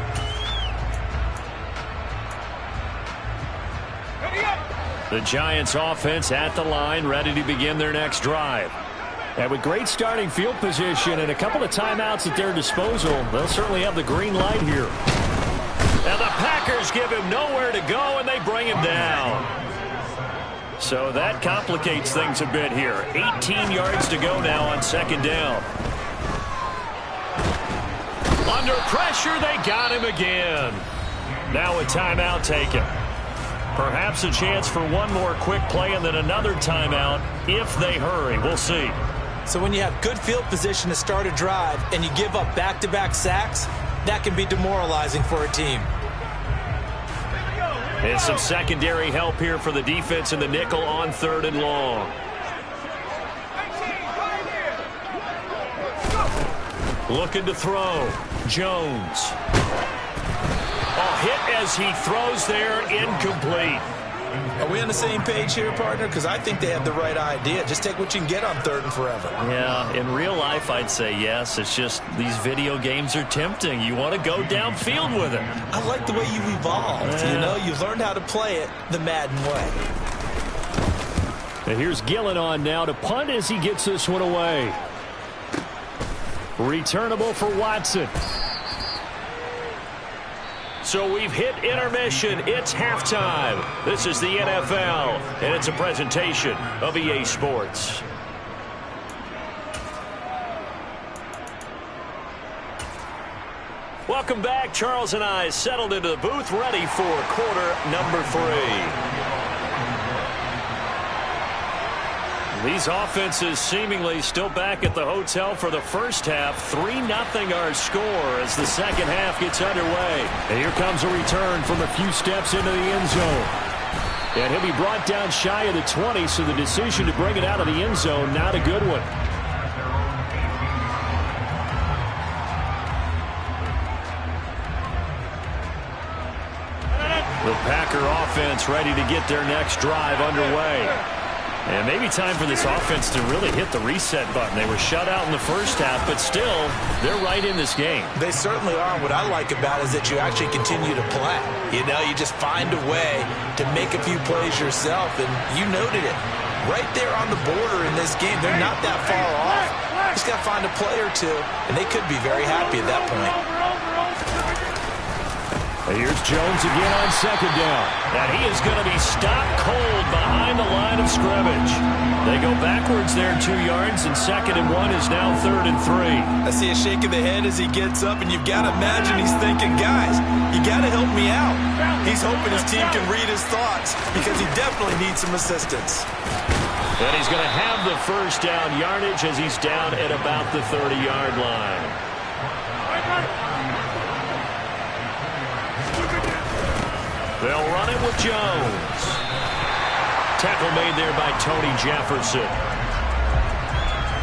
The Giants offense at the line, ready to begin their next drive. And with great starting field position and a couple of timeouts at their disposal, they'll certainly have the green light here. And the Packers give him nowhere to go, and they bring him down. So that complicates things a bit here. 18 yards to go now on 2nd down. Under pressure, they got him again. Now a timeout taken. Perhaps a chance for one more quick play and then another timeout if they hurry. We'll see. So when you have good field position to start a drive and you give up back-to-back sacks, that can be demoralizing for a team. And some secondary help here for the defense in the nickel on 3rd and long. Looking to throw. Jones. A hit as he throws there, incomplete. Are we on the same page here, partner? Because I think they have the right idea. Just take what you can get on 3rd and forever. Yeah, in real life, I'd say yes. It's just these video games are tempting. You want to go downfield with it. I like the way you've evolved. You know, you've learned how to play it the Madden way. And here's Gillen on now to punt as he gets this one away. Returnable for Watson. So we've hit intermission. It's halftime. This is the NFL, and it's a presentation of EA Sports. Welcome back. Charles and I settled into the booth, ready for quarter number 3. These offenses seemingly still back at the hotel for the first half. 3-0 our score as the second half gets underway. And here comes a return from a few steps into the end zone. And he'll be brought down shy of the 20, so the decision to bring it out of the end zone, not a good one. The Packer offense ready to get their next drive underway. And maybe time for this offense to really hit the reset button. They were shut out in the first half, but still, they're right in this game. They certainly are. What I like about it is that you actually continue to play. You know, you just find a way to make a few plays yourself, and you noted it. Right there on the border in this game, they're not that far off. Just got to find a play or two, and they could be very happy at that point. Here's Jones again on 2nd down. And he is going to be stopped cold behind the line of scrimmage. They go backwards there 2 yards, and 2nd and 1 is now 3rd and 3. I see a shake of the head as he gets up, and you've got to imagine he's thinking, guys, you got to help me out. He's hoping his team can read his thoughts because he definitely needs some assistance. And he's going to have the first down yardage as he's down at about the 30-yard line. They'll run it with Jones. Tackle made there by Tony Jefferson.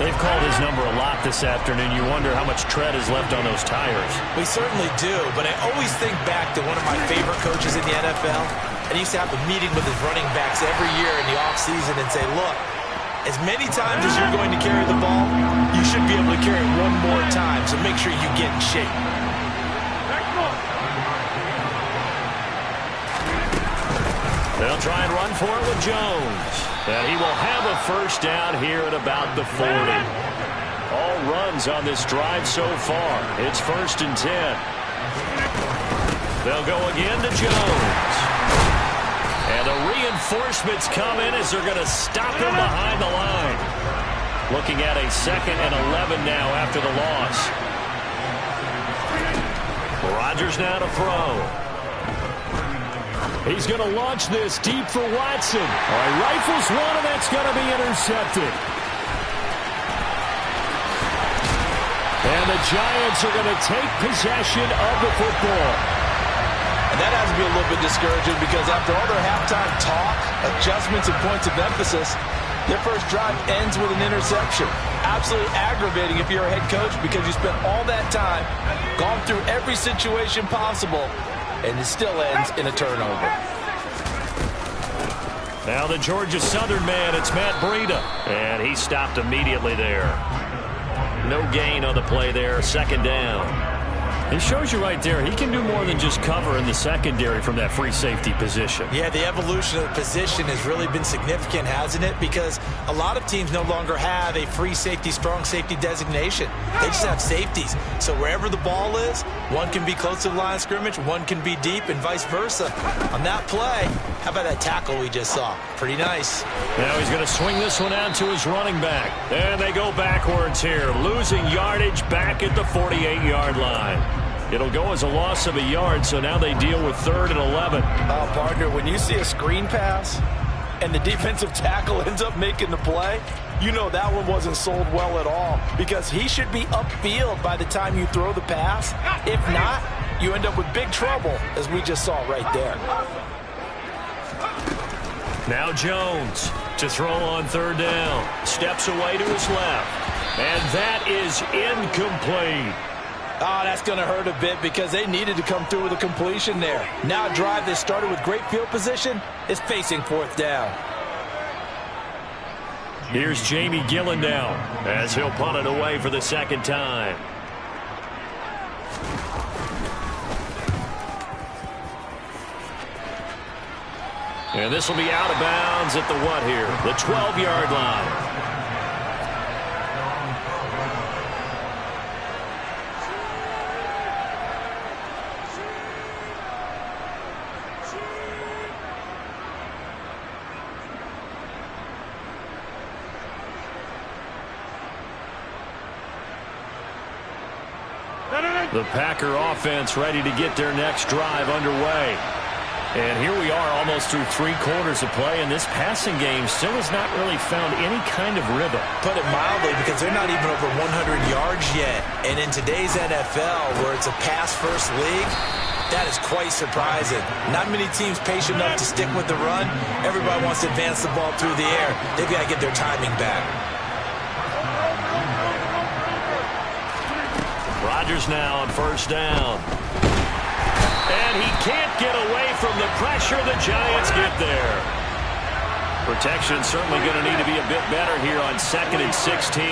They've called his number a lot this afternoon. You wonder how much tread is left on those tires. We certainly do, but I always think back to one of my favorite coaches in the NFL. And he used to have a meeting with his running backs every year in the offseason and say, look, as many times as you're going to carry the ball, you should be able to carry it one more time, so make sure you get in shape. They'll try and run for it with Jones. And he will have a first down here at about the 40. All runs on this drive so far. It's 1st and 10. They'll go again to Jones. And the reinforcements come in as they're going to stop him behind the line. Looking at a 2nd and 11 now after the loss. Rodgers now to throw. He's going to launch this deep for Watson. All right, rifles one, and that's going to be intercepted. And the Giants are going to take possession of the football. And that has to be a little bit discouraging because after all their halftime talk, adjustments, and points of emphasis, Their first drive ends with an interception. Absolutely aggravating if you're a head coach because you spent all that time, gone through every situation possible, and it still ends in a turnover. Now the Georgia Southern man, it's Matt Breida. And he stopped immediately there. No gain on the play there, second down. It shows you right there, he can do more than just cover in the secondary from that free safety position. Yeah, the evolution of the position has really been significant, hasn't it? Because a lot of teams no longer have a free safety, strong safety designation. They just have safeties. So wherever the ball is, one can be close to the line of scrimmage, one can be deep, and vice versa. On that play, how about that tackle we just saw? Pretty nice. Now he's going to swing this one out to his running back. And they go backwards here, losing yardage back at the 48-yard line. It'll go as a loss of a yard, so now they deal with 3rd and 11. Partner, when you see a screen pass and the defensive tackle ends up making the play, you know that one wasn't sold well at all because he should be upfield by the time you throw the pass. If not, you end up with big trouble, as we just saw right there. Now Jones to throw on 3rd down. Steps away to his left. And that is incomplete. Oh, that's going to hurt a bit because they needed to come through with a completion there. Now a drive that started with great field position is facing 4th down. Here's Jamie Gillendown as he'll punt it away for the second time. And this will be out of bounds at the what here? The 12-yard line. The Packer offense ready to get their next drive underway. And here we are almost through 3 quarters of play, and this passing game still has not really found any kind of rhythm. Put it mildly, because they're not even over 100 yards yet. And in today's NFL, where it's a pass-first league, that is quite surprising. Not many teams patient enough to stick with the run. Everybody wants to advance the ball through the air. They've got to get their timing back. Rodgers now on 1st down. And he can't get away from the pressure. The Giants get there. Protection certainly going to need to be a bit better here on 2nd and 16.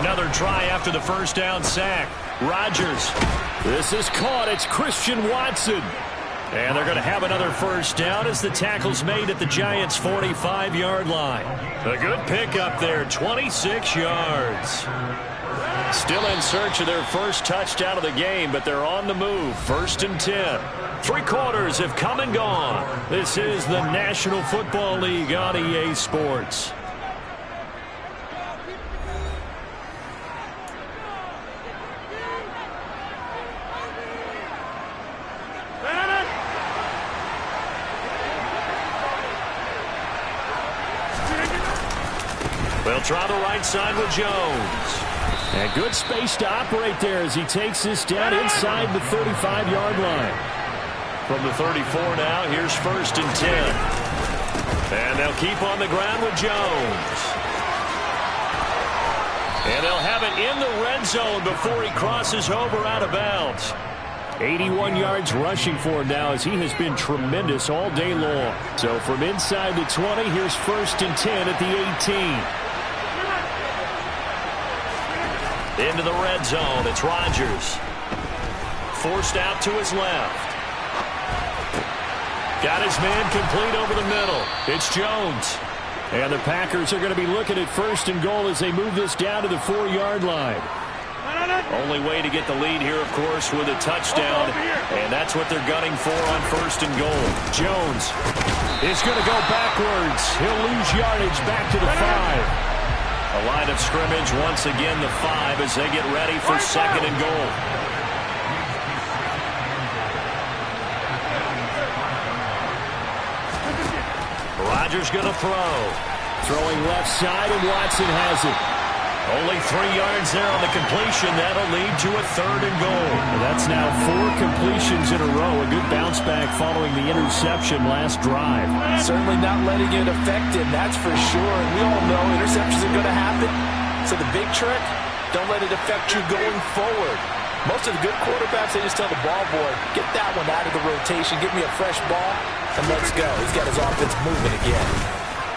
Another try after the 1st down sack. Rodgers. This is caught. It's Christian Watson. And they're going to have another 1st down as the tackle's made at the Giants' 45-yard line. A good pickup there, 26 yards. Still in search of their first touchdown of the game, but they're on the move. 1st and 10. 3 quarters have come and gone. This is the National Football League on EA Sports. They'll try the right side with Jones. And good space to operate there as he takes this down inside the 35-yard line. From the 34 now, here's 1st and 10. And they'll keep on the ground with Jones. And they'll have it in the red zone before he crosses over out of bounds. 81 yards rushing for him now as he has been tremendous all day long. So from inside the 20, here's 1st and 10 at the 18. Into the red zone, it's Rodgers. Forced out to his left. Got his man complete over the middle. It's Jones. And the Packers are going to be looking at 1st and goal as they move this down to the 4-yard line. Only way to get the lead here, of course, with a touchdown. And that's what they're gunning for on 1st and goal. Jones is going to go backwards. He'll lose yardage back to the 5. A line of scrimmage once again, the 5, as they get ready for 2nd and goal. Rodgers going to throw. Throwing left side, and Watson has it. Only 3 yards there on the completion. That'll lead to a 3rd and goal. That's now 4 completions in a row. A good bounce back following the interception last drive. Certainly not letting it affect him, that's for sure. And we all know interceptions are going to happen. So the big trick, don't let it affect you going forward. Most of the good quarterbacks, they just tell the ball boy, get that one out of the rotation, give me a fresh ball, and let's go. He's got his offense moving again.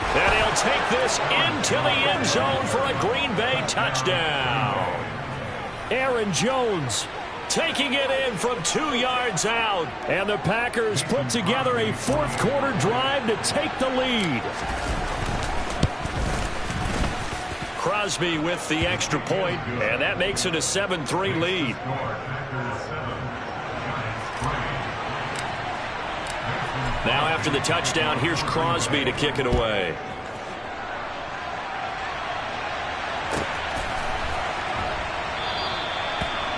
And he'll take this into the end zone for a Green Bay touchdown. Aaron Jones taking it in from 2 yards out. And the Packers put together a 4th quarter drive to take the lead. Crosby with the extra point, and that makes it a 7-3 lead. Now after the touchdown, here's Crosby to kick it away.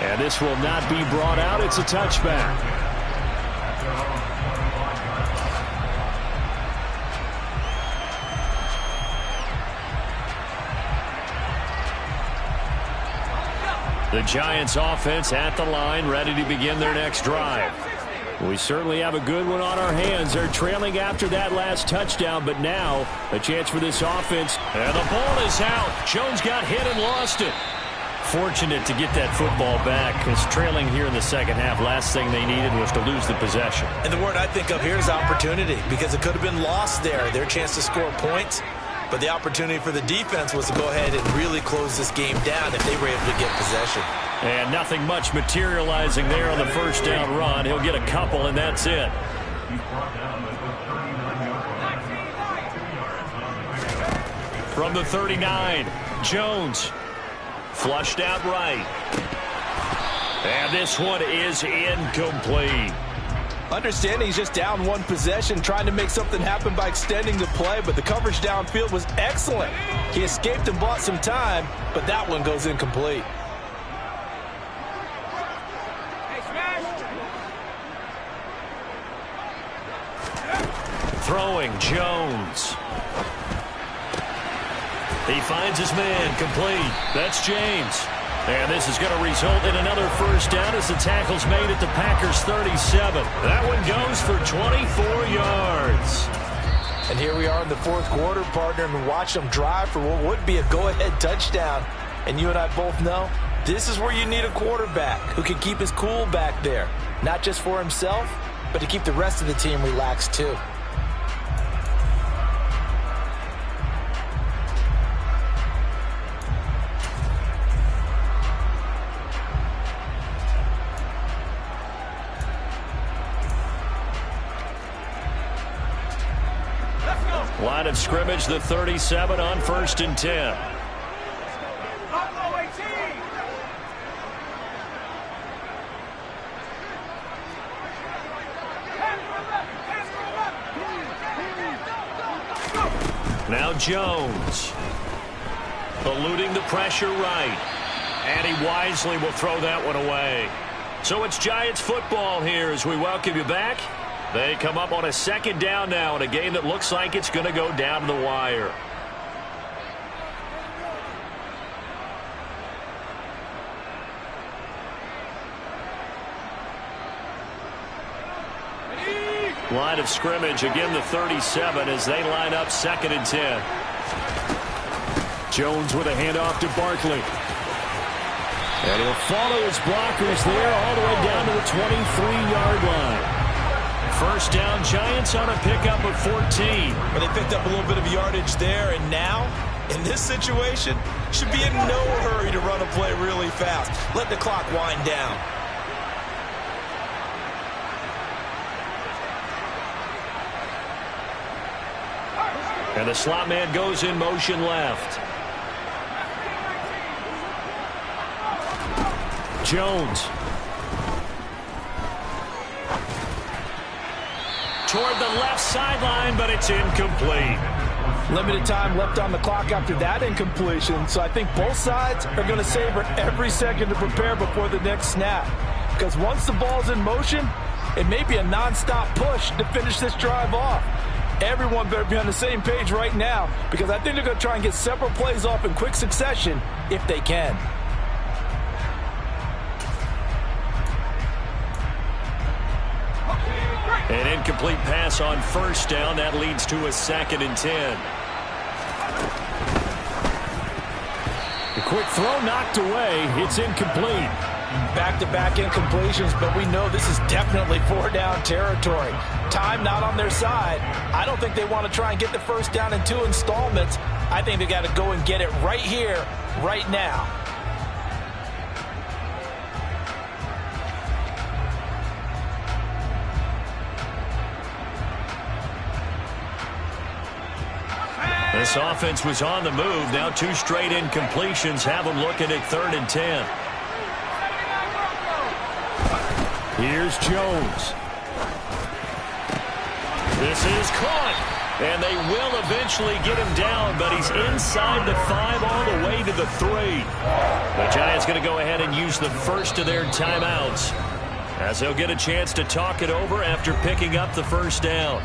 And this will not be brought out. It's a touchback. The Giants offense at the line, ready to begin their next drive. We certainly have a good one on our hands. They're trailing after that last touchdown, but now a chance for this offense. And the ball is out. Jones got hit and lost it. Fortunate to get that football back, because trailing here in the second half, last thing they needed was to lose the possession. And the word I think of here is opportunity, because it could have been lost there. Their chance to score points. But the opportunity for the defense was to go ahead and really close this game down if they were able to get possession. And nothing much materializing there on the first down run. He'll get a couple, and that's it. From the 39, Jones flushed out right. And this one is incomplete. Understanding he's just down 1 possession, trying to make something happen by extending the play, but the coverage downfield was excellent. He escaped and bought some time, but that one goes incomplete. Throwing, Jones. He finds his man, complete. That's James. And this is going to result in another first down as the tackle's made at the Packers' 37. That one goes for 24 yards. And here we are in the 4th quarter, partner, and watch them drive for what would be a go-ahead touchdown. And you and I both know this is where you need a quarterback who can keep his cool back there. Not just for himself, but to keep the rest of the team relaxed too. Line of scrimmage, the 37 on 1st and 10. Now Jones, eluding the pressure right. And he wisely will throw that one away. So it's Giants football here as we welcome you back. They come up on a 2nd down now in a game that looks like it's going to go down to the wire. Line of scrimmage, again the 37 as they line up 2nd and 10. Jones with a handoff to Barkley. And he'll follow his blockers there all the way down to the 23-yard line. First down, Giants on a pickup of 14. But they picked up a little bit of yardage there, and now, in this situation, should be in no hurry to run a play really fast. Let the clock wind down. And the slot man goes in motion left. Jones. Toward the left sideline, but it's incomplete. Limited time left on the clock after that incompletion, so I think both sides are going to savor every second to prepare before the next snap. Because once the ball's in motion, it may be a nonstop push to finish this drive off. Everyone better be on the same page right now because I think they're going to try and get several plays off in quick succession if they can. An incomplete pass on first down. That leads to a 2nd and 10. The quick throw knocked away. It's incomplete. Back-to-back incompletions, but we know this is definitely 4-down territory. Time not on their side. I don't think they want to try and get the first down in 2 installments. I think they got to go and get it right here, right now. This offense was on the move. Now 2 straight incompletions have them looking at 3rd and 10. Here's Jones. This is caught. And they will eventually get him down, but he's inside the 5 all the way to the 3. The Giants going to go ahead and use the first of their timeouts as they'll get a chance to talk it over after picking up the first down.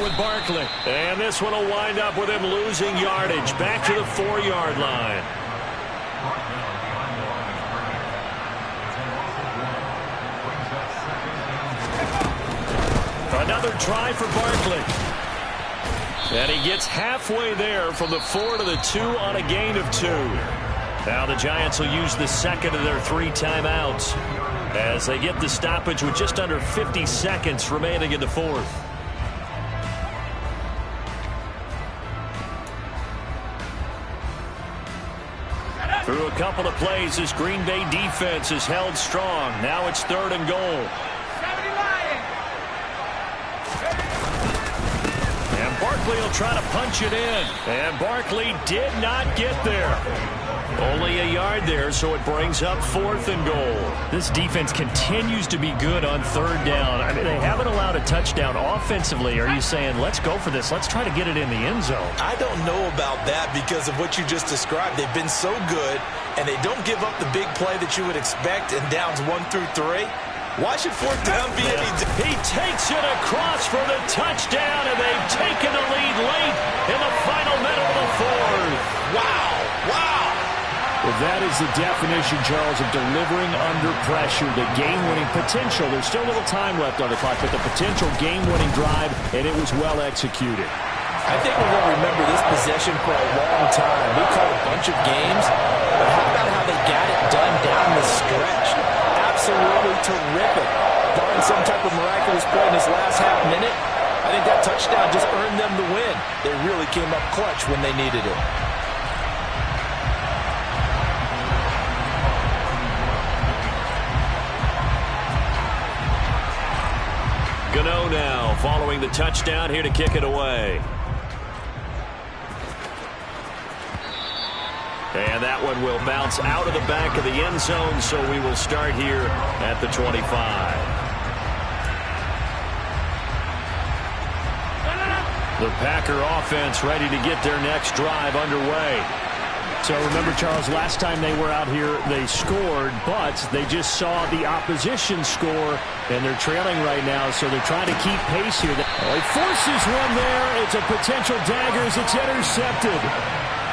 With Barkley, and this one will wind up with him losing yardage back to the 4-yard line. Another try for Barkley, and he gets halfway there from the 4 to the 2 on a gain of 2. Now the Giants will use the second of their 3 timeouts as they get the stoppage with just under 50 seconds remaining in the 4th. Through a couple of plays, this Green Bay defense is held strong. Now it's 3rd and goal. And Barkley will try to punch it in. And Barkley did not get there. Only a yard there, so it brings up 4th and goal. This defense continues to be good on 3rd down. I mean, they haven't allowed a touchdown offensively. Are you saying, let's go for this, let's try to get it in the end zone? I don't know about that because of what you just described. They've been so good, and they don't give up the big play that you would expect in downs 1 through 3. Why should 4th down be any... He takes it across for the touchdown, and they've taken the lead late in the final minute of the 4th. Wow, wow. Well, that is the definition, Charles, of delivering under pressure. The game-winning potential. There's still a little time left on the clock, but the potential game-winning drive, and it was well executed. I think we're going to remember this possession for a long time. We called a bunch of games, but how about how they got it done down the stretch? Absolutely terrific. Barring some type of miraculous play in this last half minute, I think that touchdown just earned them the win. They really came up clutch when they needed it. Gano now following the touchdown here to kick it away. And that one will bounce out of the back of the end zone, so we will start here at the 25. The Packer offense ready to get their next drive underway. So remember, Charles, last time they were out here, they scored, but they just saw the opposition score, and they're trailing right now, so they're trying to keep pace here. Oh, he forces one there. It's a potential dagger as it's intercepted.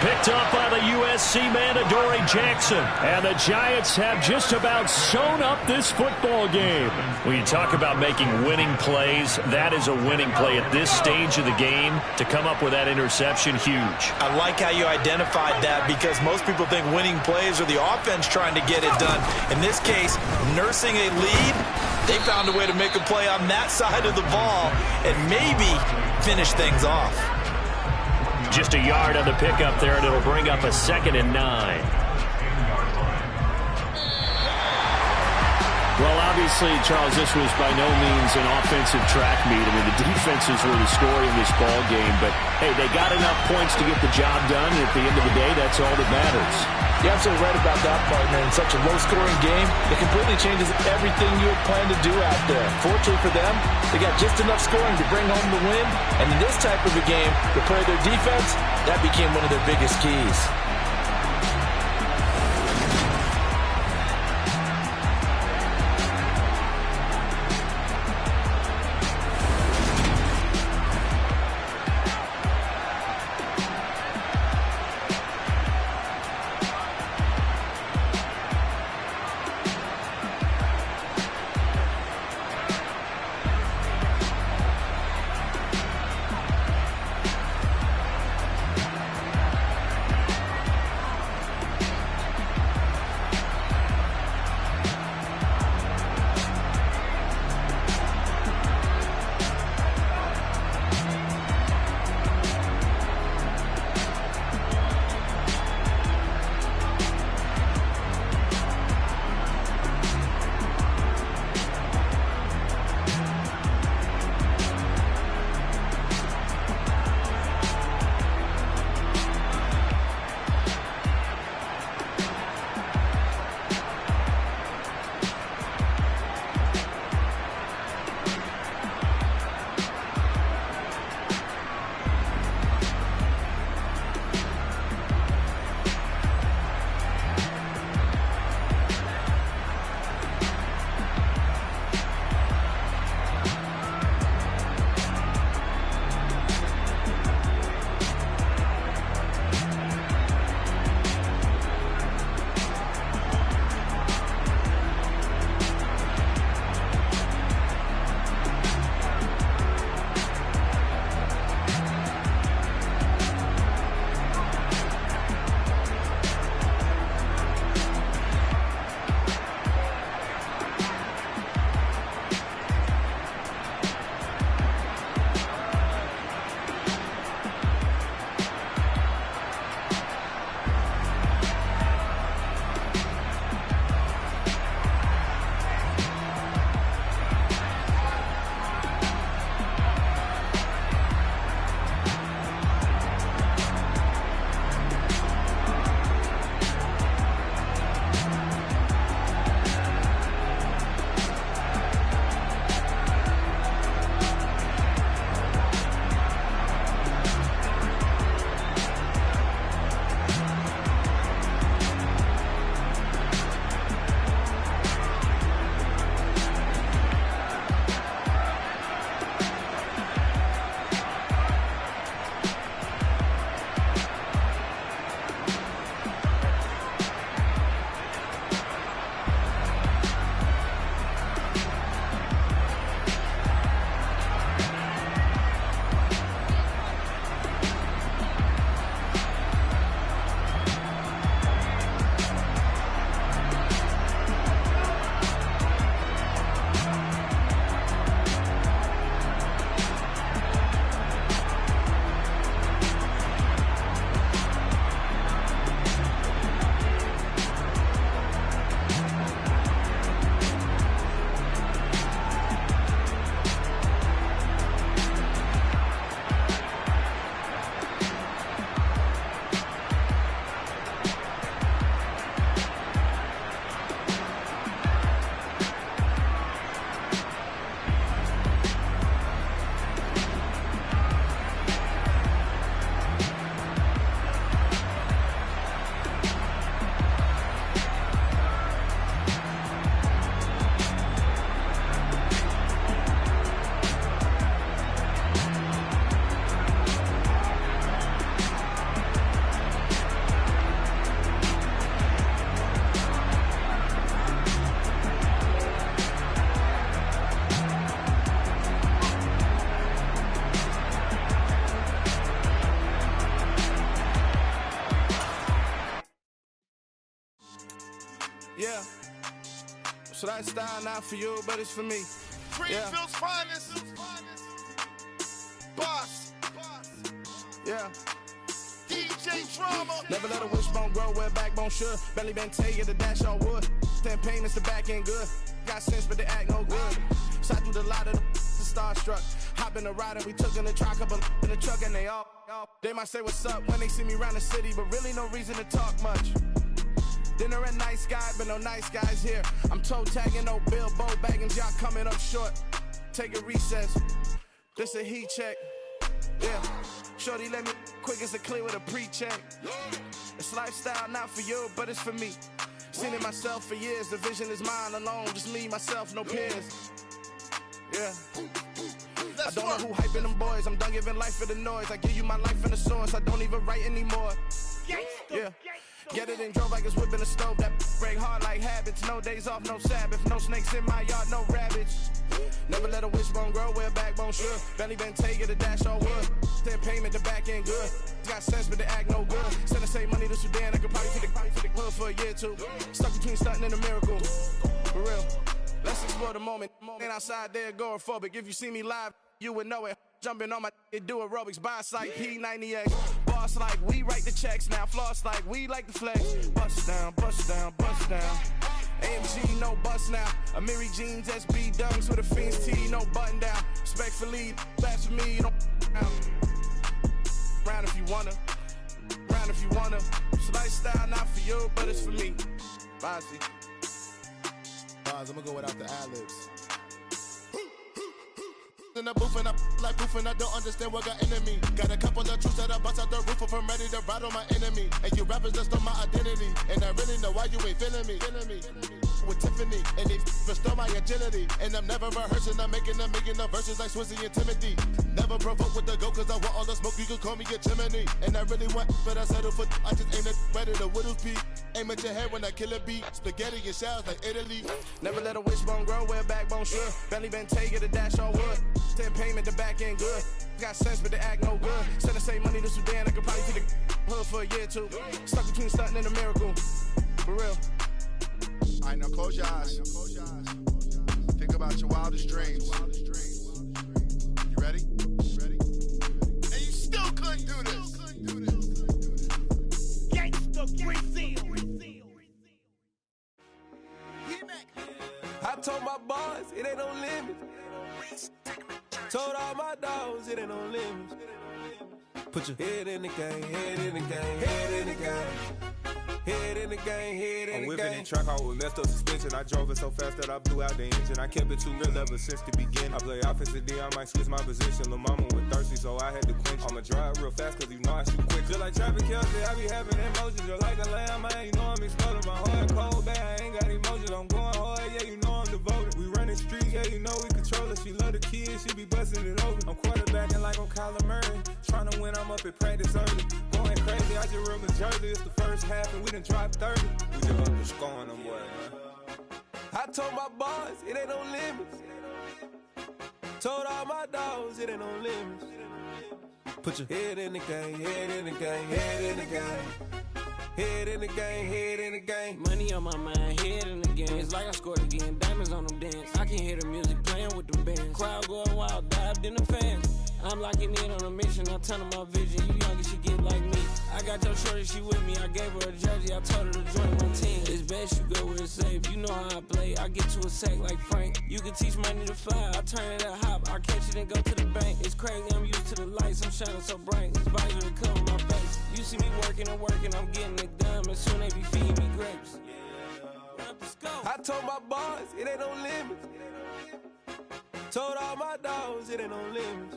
Picked up by the USC man, Adoree Jackson. And the Giants have just about sewn up this football game. When you talk about making winning plays, that is a winning play at this stage of the game. To come up with that interception, huge. I like how you identified that because most people think winning plays are the offense trying to get it done. In this case, nursing a lead, they found a way to make a play on that side of the ball and maybe finish things off. Just a yard on the pickup there, and it'll bring up a 2nd and 9. Well, obviously, Charles, this was by no means an offensive track meet. I mean, the defenses were the story in this ball game. But, hey, they got enough points to get the job done, and at the end of the day, that's all that matters. You're absolutely right about that, partner. In such a low-scoring game, it completely changes everything you had planned to do out there. Fortunately for them, they got just enough scoring to bring home the win. And in this type of a game, to play their defense, that became one of their biggest keys. Yeah. So that style not for you, but it's for me. Greenfield's finest. Boss. Yeah. Never let a wishbone grow where backbone should. Belly been take it, the dash all wood. 10 payments, the back end good. Got sense, but they act no good. Side through the lot of the starstruck. Hop in the ride and we took in the truck, couple in the truck, and they all. They might say what's up when they see me around the city, but really no reason to talk much. Dinner at nice guy, but no nice guys here. I'm toe tagging, no Bilbo baggins, y'all coming up short. Take a recess. This a heat check. Yeah. Shorty let me quick as a clear with a pre-check. It's lifestyle, not for you, but it's for me. Seen it myself for years. The vision is mine alone. Just me, myself, no peers. Yeah. I don't know who hyping them boys. I'm done giving life for the noise. I give you my life in the source. I don't even write anymore. Yeah. Get it and drove like it's whipping the stove. That break hard like habits. No days off, no Sabbath. No snakes in my yard, no rabbits. Never let a wishbone grow where backbone should. Belly been take it, the dash all wood. 10 payment, the back end good. Got sense, but they act no good. Send the same money to Sudan. I could probably take the hood for a year or two. Stuck between stunting and a miracle. For real. Let's explore the moment. Ain't outside there agoraphobic. If you see me live, you would know it. Jumping on my do aerobics, buy like P90X. Boss like we write the checks now. Floss like we like the flex. Bust down, bust down, bust down. AMG, no bust now. Amiri jeans, SB dunks with a Fiends T, no button down. Respectfully, best for me, you don't round if you wanna. Round if you wanna. It's lifestyle, not for you, but it's for me. Bossy. Bars, I'm gonna go without the ad-libs. In the booth and I like proof and I don't understand what got into me. Got a couple of truths that I bust out the roof if I'm ready to ride on my enemy. And you rappers just on my identity. And I really know why you ain't feeling me. With Tiffany and they restore my agility. And I'm never rehearsing, I'm making a million of verses like Swizzy and Timothy. Never provoke with the go cause I want all the smoke, you can call me a chimney. And I really want, but I settle for I just aim at better the widow's peak. Aim at your head when I kill a beat. Spaghetti and shells like Italy. Never let a wishbone grow where backbone should. Belly been take it, the dash all wood. 10 payment, the back end good. Got sense, but they act no good. Send the same money to Sudan, I could probably take the hood for a year or two. Stuck between stunting and a miracle. For real. Alright, now close your eyes. Think about your wildest dreams. You ready? And you still couldn't do this. Gangsta Brazil. I told my boys it ain't no limit. Told all my dogs it ain't no limits. Put your head in the game, head in the game, head in the game. Head in the game, head in the game. I'm whipping in track out with messed up suspension. I drove it so fast that I blew out the engine. I kept it too real ever since the beginning. I play offensive D, I might switch my position. Lil' mama was thirsty, so I had to quench. I'ma drive real fast cause you know I shoot quick. Just like traffic Kelsey, I be having emotions. Just like a lamb, man, you know I'm exploding. My heart cold, bad, I ain't got emotions. I'm going hard, yeah, you know I'm devoted. We running streets, yeah, you know we control it. She love the kids, she be busting it over. I'm quarterbacking like I'm Kyler Murray. Trying to win, I'm up at practice early. Going crazy, I just rub the jersey. It's the first half and we done dropped 30. We just up to scoring them, boy, man. I told my boys it ain't no limits. Told all my dogs it ain't no limits. Put your head in the game, head in the game, head in the game. Head in the game, head in the game. Money on my mind, head in the game. It's like I scored again, diamonds on them dance. I can hear the music playing with them bands. Crowd going wild, dived in the fans. I'm locking in on a mission, I turn on my vision. You young and she get like me. I got your shorty, she with me. I gave her a jersey, I told her to join my team. It's best you go where it's safe. You know how I play. I get to a sack like Frank. You can teach money to fly. I turn it at hop. I catch it and go to the bank. It's crazy, I'm used to the lights. I'm shining so bright. This visor to cover my face. You see me working and working. I'm getting it done. And soon they be feeding me grapes. I told my boys it ain't no limits. Told all my dogs it ain't no limits.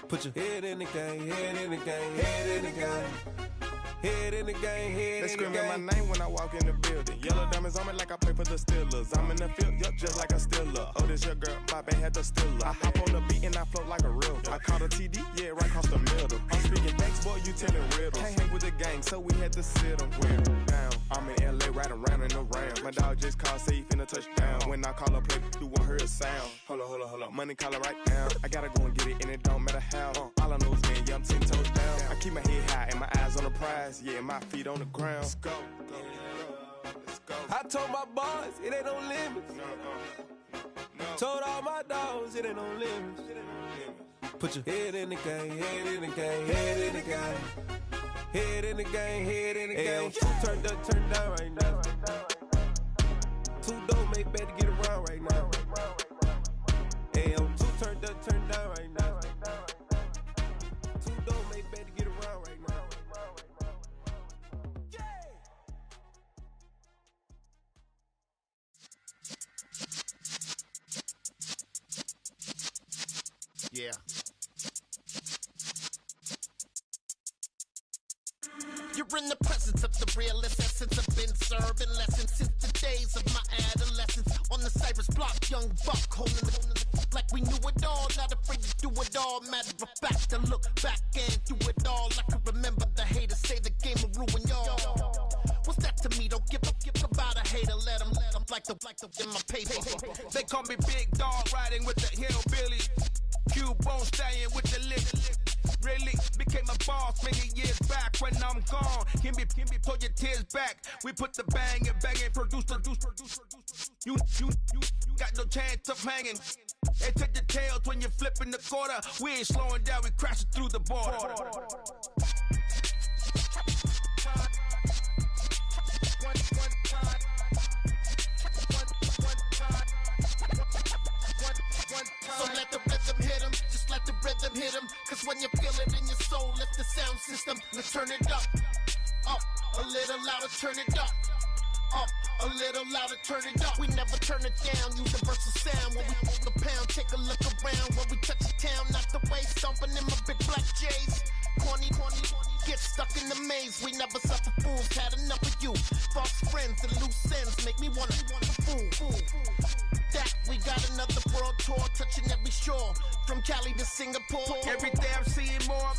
Put your head in the game, head in the game, head in the game. Head in the game, head in the game. They screaming my name when I walk in the building. Yellow diamonds on me like I play for the Steelers. I'm in the field, yup, just like a Steeler. Oh, this your girl, my band had the Steeler. I hop on the beat and I float like a river. I caught a TD, yeah, right across the middle. I'm speaking thanks, boy, you telling riddles. Can't hang with the gang, so we had to sit them wear down. I'm in LA, riding around in the Ram. My dog just called, say he finna touch down. When I call a play, you won't hear a sound. Hold up, money call it right down. I gotta go and get it, and it don't matter how. All I know is man, yeah, I'm 10 toes down. I keep my head high and my eyes on the prize. Yeah, my feet on the ground. Let's go. Let's go. I told my boys it ain't no limits. No. Told all my dogs it ain't no limits. Put your head in the game, head in the game, head in the game. Head in the game, head in the game. Two turned up, turned down right now. Two dope make better get around right now. Hey, I'm two turned up, turned down right now. Two dope make better get around right now. Yeah. You're in the presence of the realest essence. I've been serving lessons since the days of my adolescence. On the Cypress block, young buck holding the like we knew it all. Not afraid to do it all. Matter of fact, to look back and do it all. I can remember the haters say the game will ruin y'all. What's that to me? Don't give about a hater. Let them like the in my paper. They call me Big Dog, riding with the hillbilly. Cubone staying with the lick. Really became a boss many years back. When I'm gone, can be pull your tears back. We put the bang and produce. You got no chance of hanging. They take your tails when you're flipping the quarter. We ain't slowing down, we crashing through the border. So let the rhythm hit him, just let the rhythm hit him. Cause when you feel it in your soul, lift the sound system. Let's turn it up, a little louder, turn it up, a little louder, turn it up. We never turn it down, universal sound. When we move the pound, take a look around. When we touch the town, not the way, stomping in my big black J's. Corny, get stuck in the maze. We never suffer fools, had enough of you. False friends and loose ends make me wanna fool. That we got another world tour, touching every shore, from Cali to Singapore. Every day I'm seeing more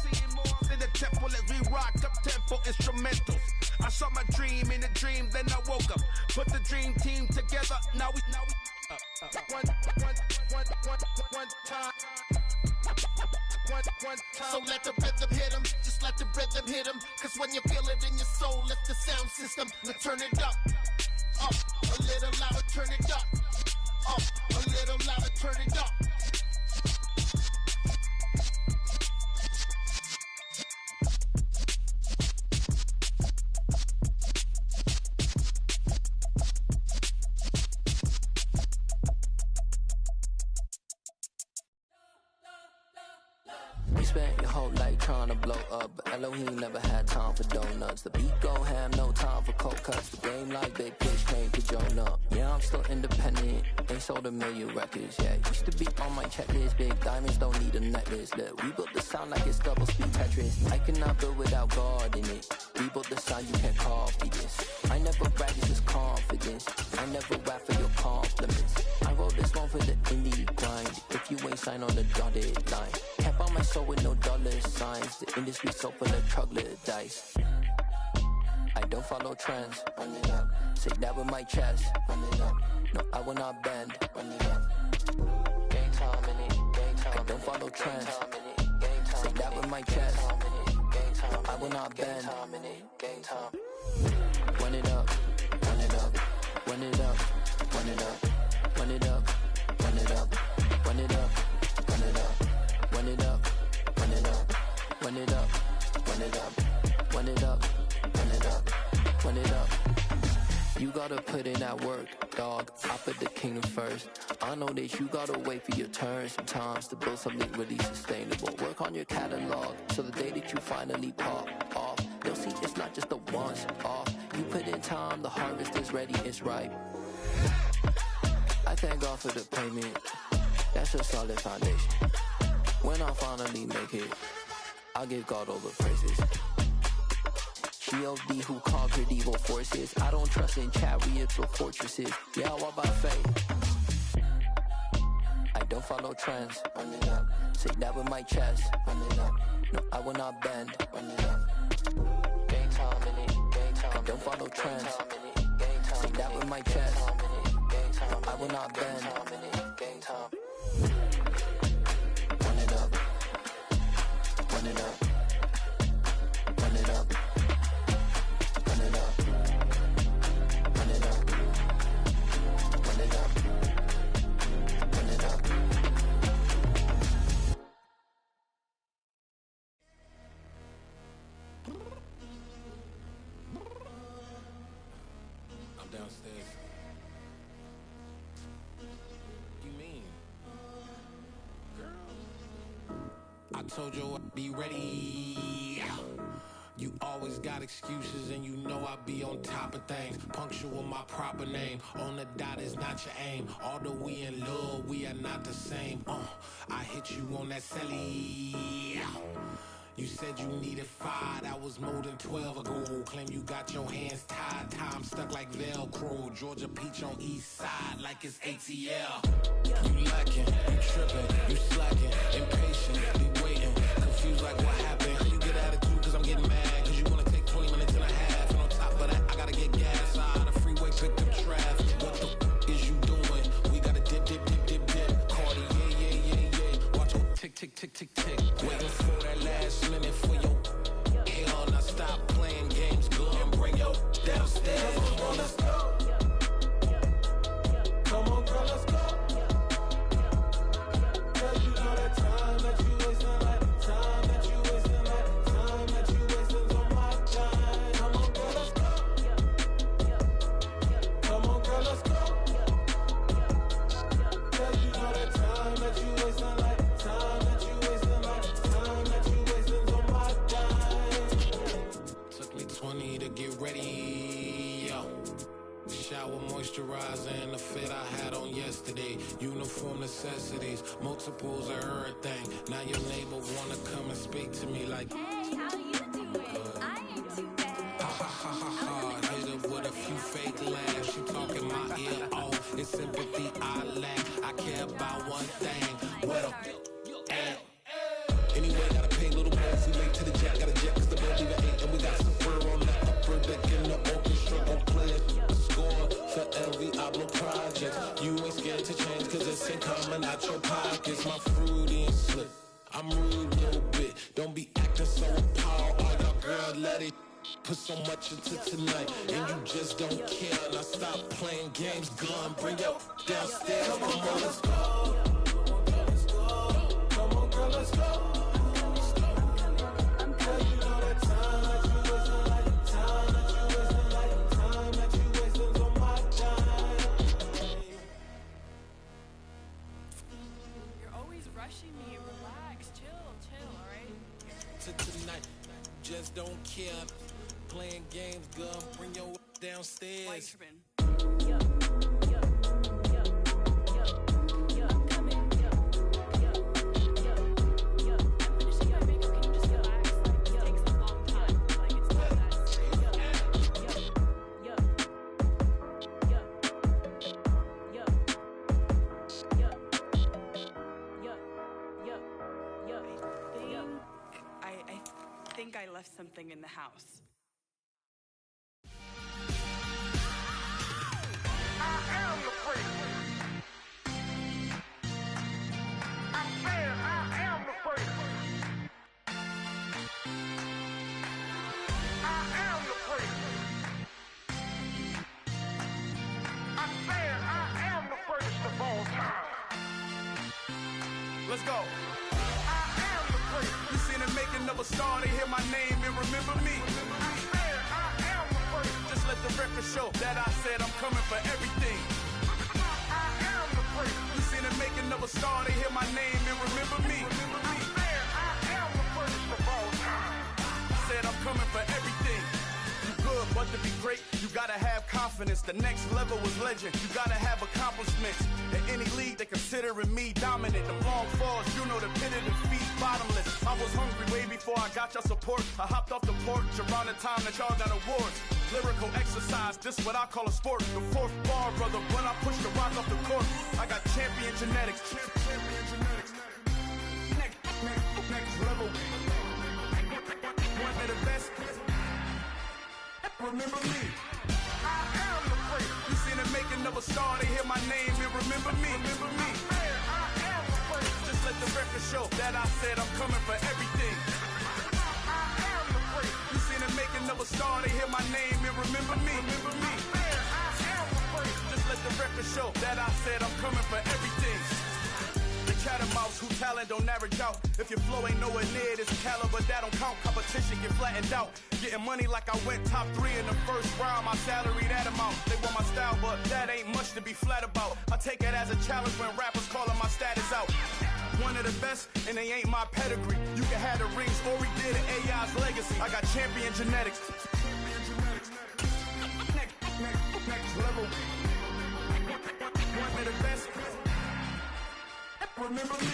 in the temple as we rock up tempo instrumentals. I saw my dream in a dream, then I woke up. Put the dream team together. Now we one time. So let the rhythm hit him, just let the rhythm hit him. Cause when you feel it in your soul, lift the sound system. Let's turn it up, a little louder, turn it up, a little louder, turn it up. You spent your whole life trying to blow up, but Elohim never had time for donuts. The beat go ham, no time for cold cuts. The game like big fish came to Jonah. Yeah, I'm still independent, ain't sold 1 million records yet. Used to be on my checklist, big diamonds don't need a necklace. Look, we built the sound like it's double speed Tetris. I cannot build without God in it. We built the sound, you can't copy this. I never brag, it's just confidence. I never rap for your compliments. I wrote this one for the indie grind. If you ain't signed on the dotted line, can't buy my soul with no dollar signs. The industry so full of troglodytes. I don't follow trends. Run it up. Say that with my chest. Run it up. No, I will not bend. Run it up. Game time in it. Game time. I don't follow trends. Say that with my chest. No, I will not bend. Game time. Run it up. Run it up. Run it up. Run it up. Run it up. Run it up. Run it up. Run it up. Run it up. Run it up. Run it up. Run it up. Run it up. Run it up. Run it up. You gotta put in that work, dog. I put the kingdom first. I know that you gotta wait for your turn sometimes to build something really sustainable. Work on your catalog, so the day that you finally pop off, you'll see it's not just a once off. You put in time, the harvest is ready, it's ripe. I thank God for the payment. That's a solid foundation. When I finally make it, I'll give God all the praises. G.O.D. who conquered evil forces. I don't trust in chariots or fortresses. Yeah, I walk by faith. I don't follow trends. Run it up. Say that with my chest. Run it up. No, I will not bend. Run it up. Game time in it. Game time. I don't follow trends. Say that with my chest. No, I will not bend. Game time. Run it up. Run it up. Run it up. Run it up. Run it up. Run it up. Run it up. downstairs. You mean? Girl. I told you I'd be ready. You always got excuses and you know I be on top of things. Punctual my proper name. On the dot is not your aim. Although we in love, we are not the same. I hit you on that celly. You said you needed 5, that was more than 12 ago. Claim you got your hands tied, time stuck like Velcro. Georgia peach on east side like it's ATL. You lacking, you tripping, you slacking, impatient, be waiting, confused like what happened. You get attitude cause I'm getting mad, cause you wanna take 20 minutes and a half. And on top of that, I gotta get gas out of the freeway, pick up traffic. What the is you doing? We gotta dip, dip, dip, dip, dip. Cardi, yeah. Watch it tick, tick, tick, tick, tick. Waiting for that last minute for your hell. Now stop playing games, go and bring your downstairs. Come on, girl, let's go. Come on, girl, let's go. Girl, you know that time that you wasting, like time that you wasting, like time that you wasting on my time. Come on, girl, let's go. Come on, girl, let's go. Girl, you know that time that you wasting, like time that you wasting, like time that you wasting on my time. Took me 20 to get ready, yo. Shower moisturizer and the fit I had on yesterday. Uniform necessities, multiples of everything. Now your neighbor wanna come and speak to me like, hey, how you doing? I ain't too bad. Ha ha ha ha ha. Hit her with a few fake laughs. She talking my ear off. It's sympathy I lack. I care about one thing. What up? Anyway, gotta pay a little more if we late to the jet. Gotta jet cause the boat leave at 8. And we got some fur on the upper deck in the orchestra. Gon' play it. Score for LV Ablo projects. You ain't scared to change cause it's ain't coming out your pockets. My fruity and slip. I'm rude a little bit. Don't be acting so appalled. All y'all girl, let it put so much into tonight. And you just don't care. Now stop playing games. Gun, bring your downstairs. Come on, let's go. Come on, girl, let's go. Girl, you know that time that you wasting, like time that you wasting, like time that you wasting on my time. You're always rushing me. Relax, chill, alright? To tonight, just don't care. Playing games, girl, bring your downstairs. Why you tripping? I think I left something in the house. I am the freak. I said I am the freak. I am the freak. I said I am the first of all time. Let's go. I am the freak. You seen the making of a star, they hear my name and remember me. I said I am the freak. Just let the record show that I said I'm coming for everything. I am the freak. You seen the making of a star, they hear my name and remember me. I said I am the first of all time. Said I'm coming for everything. You good, but to be great, you gotta have confidence. The next level was legend. You gotta have accomplishments. In any league, they considering me dominant. The long falls, you know the pit of defeat, bottomless. I was hungry way before I got your support. I hopped off the porch around the time that y'all got awards. Lyrical exercise, this what I call a sport. The fourth bar, brother, when I push the rock off the court. I got champion genetics. Champion genetics. Next level. One of the best. Remember me. I am the freak. You seen the making of a star, they hear my name and remember me. Remember me. I said I am the freak. Just let the record show that I said I'm coming for everything. I am the freak. You seen the making of a star, they hear my name and remember me. Remember me. I said I am the freak. Just let the record show that I said I'm coming for everything. The chattermouths who talent don't average out. If your flow ain't nowhere near this caliber, that don't count. Competition get flattened out. Getting money like I went top 3 in the first round. My salary that amount. They want my style. much to be flat about. I take it as a challenge when rappers calling my status out. One of the best, and they ain't my pedigree. You can have the rings, or we did an AI's legacy. I got champion genetics. Next level. One of the best. Remember me.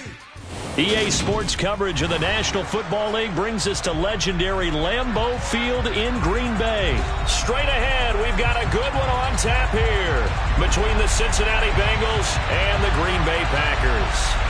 EA Sports coverage of the National Football League brings us to legendary Lambeau Field in Green Bay. Straight ahead, we've got a good one on tap here between the Cincinnati Bengals and the Green Bay Packers.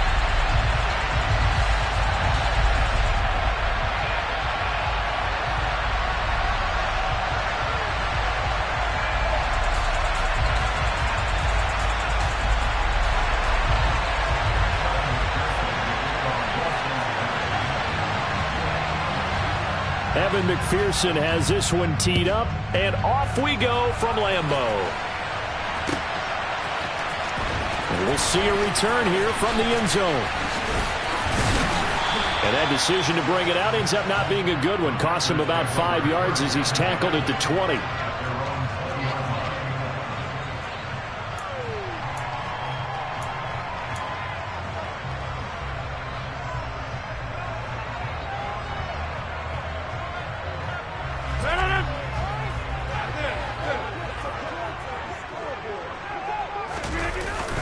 Evan McPherson has this one teed up, and off we go from Lambeau. And we'll see a return here from the end zone. And that decision to bring it out ends up not being a good one. Costs him about 5 yards as he's tackled at the 20.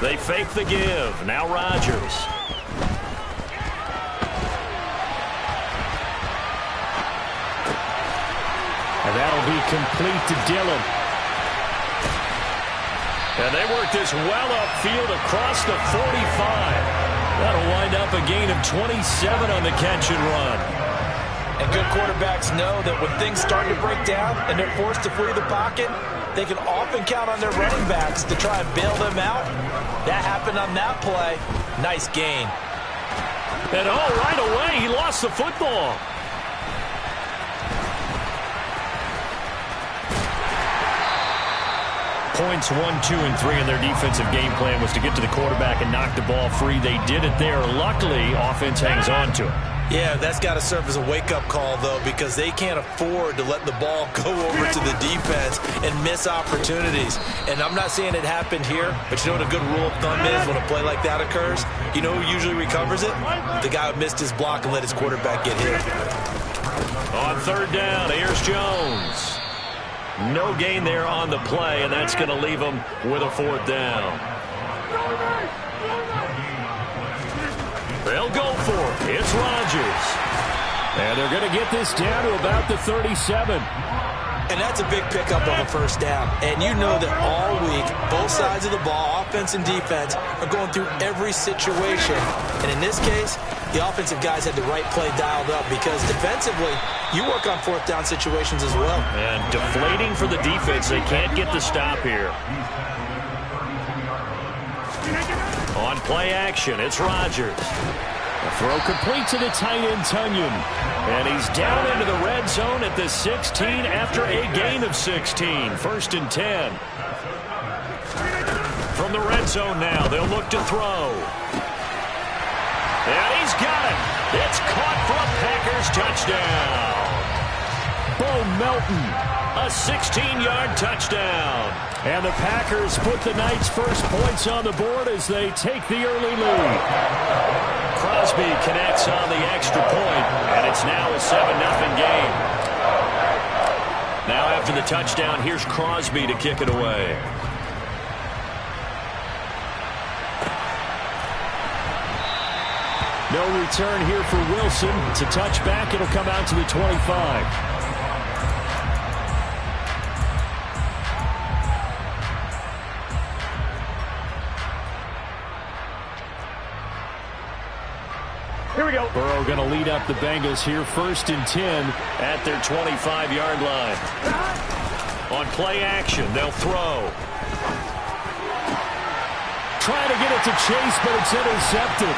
They fake the give. Now Rodgers. And that'll be complete to Dillon. And they work this well upfield across the 45. That'll wind up a gain of 27 on the catch and run. And good quarterbacks know that when things start to break down and they're forced to flee the pocket, they can often count on their running backs to try and bail them out. That happened on that play. Nice gain. And right away, he lost the football. Points 1, 2, and 3 in their defensive game plan was to get to the quarterback and knock the ball free. They did it there. Luckily, offense hangs on to it. Yeah, that's got to serve as a wake-up call, though, because they can't afford to let the ball go over to the defense and miss opportunities. And I'm not saying it happened here, but you know what a good rule of thumb is when a play like that occurs? You know who usually recovers it? The guy who missed his block and let his quarterback get hit. On third down, here's Jones. No gain there on the play, and that's going to leave him with a fourth down. They'll go for it. It's Rodgers. And they're going to get this down to about the 37. And that's a big pickup of a first down. And you know that all week, both sides of the ball, offense and defense, are going through every situation. And in this case, the offensive guys had the right play dialed up because defensively, you work on fourth down situations as well. And deflating for the defense. They can't get the stop here. On play action, it's Rodgers. The throw complete to the tight end, Tunyon. And he's down into the red zone at the 16 after a gain of 16. First and 10. From the red zone now, they'll look to throw. And he's got it. It's caught for a Packers touchdown. Bo Melton, a 16-yard touchdown. And the Packers put the Knights' first points on the board as they take the early lead. Crosby connects on the extra point, and it's now a 7-0 game. Now after the touchdown, here's Crosby to kick it away. No return here for Wilson. It's a touchback. It'll come out to the 25. Here we go. Burrow going to lead up the Bengals here. First and 10 at their 25-yard line. On play action, they'll throw. Trying to get it to Chase, but it's intercepted.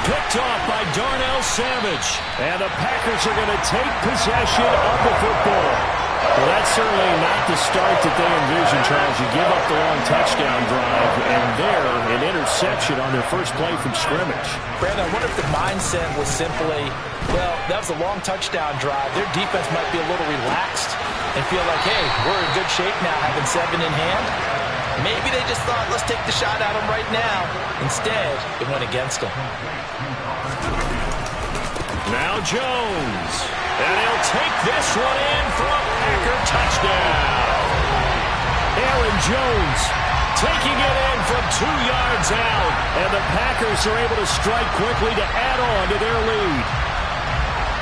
Picked off by Darnell Savage. And the Packers are going to take possession of the football. Well, that's certainly not the start that they envisioned, Charles. You give up the long touchdown drive, and there, an interception on their first play from scrimmage. Brandon, I wonder if the mindset was simply, well, that was a long touchdown drive. Their defense might be a little relaxed and feel like, hey, we're in good shape now having 7 in hand. Maybe they just thought, let's take the shot at him right now. Instead, it went against him. Now Jones. And he'll take this one in for a Packer touchdown. Aaron Jones taking it in from 2 yards out. And the Packers are able to strike quickly to add on to their lead.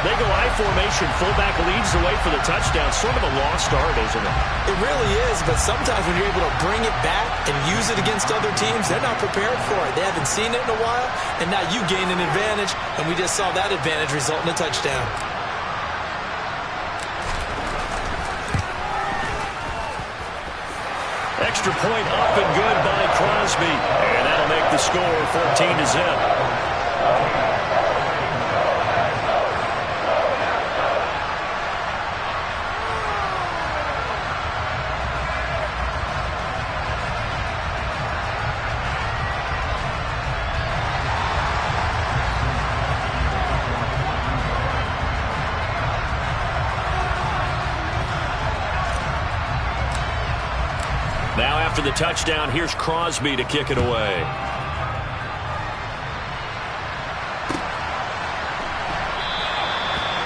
They go I formation, fullback leads the way for the touchdown. Sort of a lost art, isn't it? It really is, but sometimes when you're able to bring it back and use it against other teams, they're not prepared for it. They haven't seen it in a while, and now you gain an advantage, and we just saw that advantage result in a touchdown. Extra point up and good by Crosby, and that'll make the score 14-0. Now after the touchdown, here's Crosby to kick it away.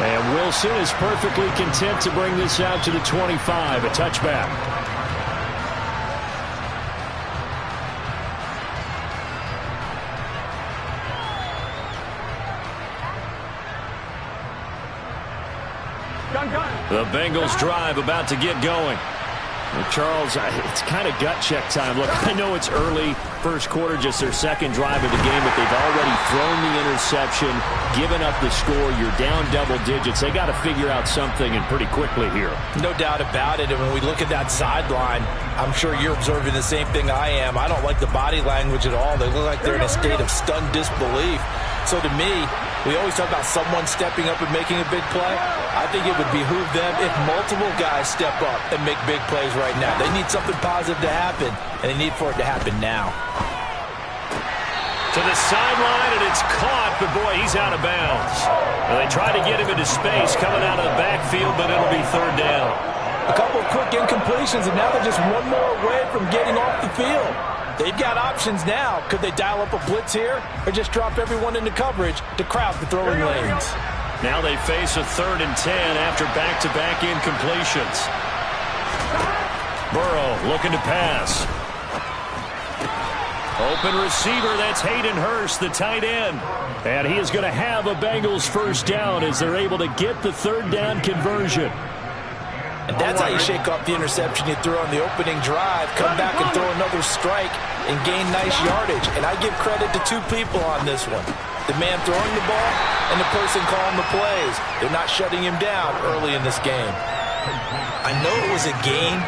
And Wilson is perfectly content to bring this out to the 25, a touchback. The Bengals drive about to get going. Well, Charles, it's kind of gut check time. Look, I know it's early, first quarter, just their second drive of the game, but they've already thrown the interception, given up the score. You're down double digits. They got to figure out something, and pretty quickly here. No doubt about it. And when we look at that sideline, I'm sure you're observing the same thing I am. I don't like the body language at all. They look like they're in a state of stunned disbelief. So to me, we always talk about someone stepping up and making a big play. I think it would behoove them if multiple guys step up and make big plays right now. They need something positive to happen, and they need for it to happen now. To the sideline, and it's caught, but boy, he's out of bounds. Well, they try to get him into space coming out of the backfield, but it'll be third down. A couple of quick incompletions, and now they're just one more away from getting off the field. They've got options now. Could they dial up a blitz here or just drop everyone into coverage to crowd the throwing lanes? Now they face a 3rd and 10 after back-to-back incompletions. Burrow looking to pass. Open receiver, that's Hayden Hurst, the tight end. And he is going to have a Bengals first down as they're able to get the 3rd down conversion. And that's how you shake off the interception you threw on the opening drive, come back and throw another strike and gain nice yardage. And I give credit to 2 people on this one. The man throwing the ball and the person calling the plays. They're not shutting him down early in this game. I know it was a gain,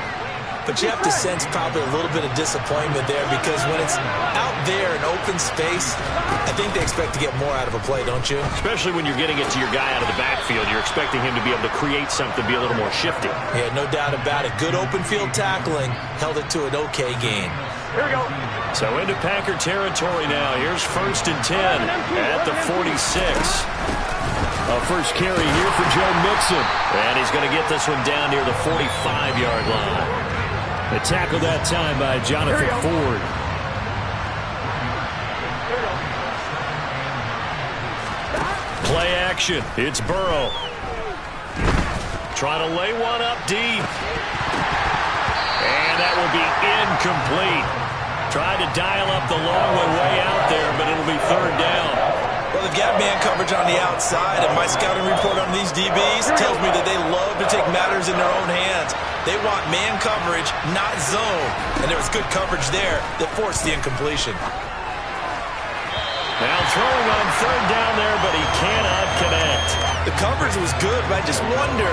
but you have to sense probably a little bit of disappointment there because when it's out there in open space, I think they expect to get more out of a play, don't you? Especially when you're getting it to your guy out of the backfield. You're expecting him to be able to create something, be a little more shifty. Yeah, no doubt about it. Good open field tackling held it to an okay gain. Here we go. So into Packer territory now. Here's 1st and 10 at the 46. A first carry here for Joe Mixon. And he's going to get this one down near the 45-yard line. The tackle that time by Jonathan Ford. Play action. It's Burrow. Trying to lay one up deep. And that will be incomplete. Tried to dial up the long one way out there, but it'll be 3rd down. Well, they've got man coverage on the outside, and my scouting report on these DBs tells me that they love to take matters in their own hands. They want man coverage, not zone. And there was good coverage there that forced the incompletion. Now throwing on 3rd down there, but he cannot connect. The coverage was good, but I just wonder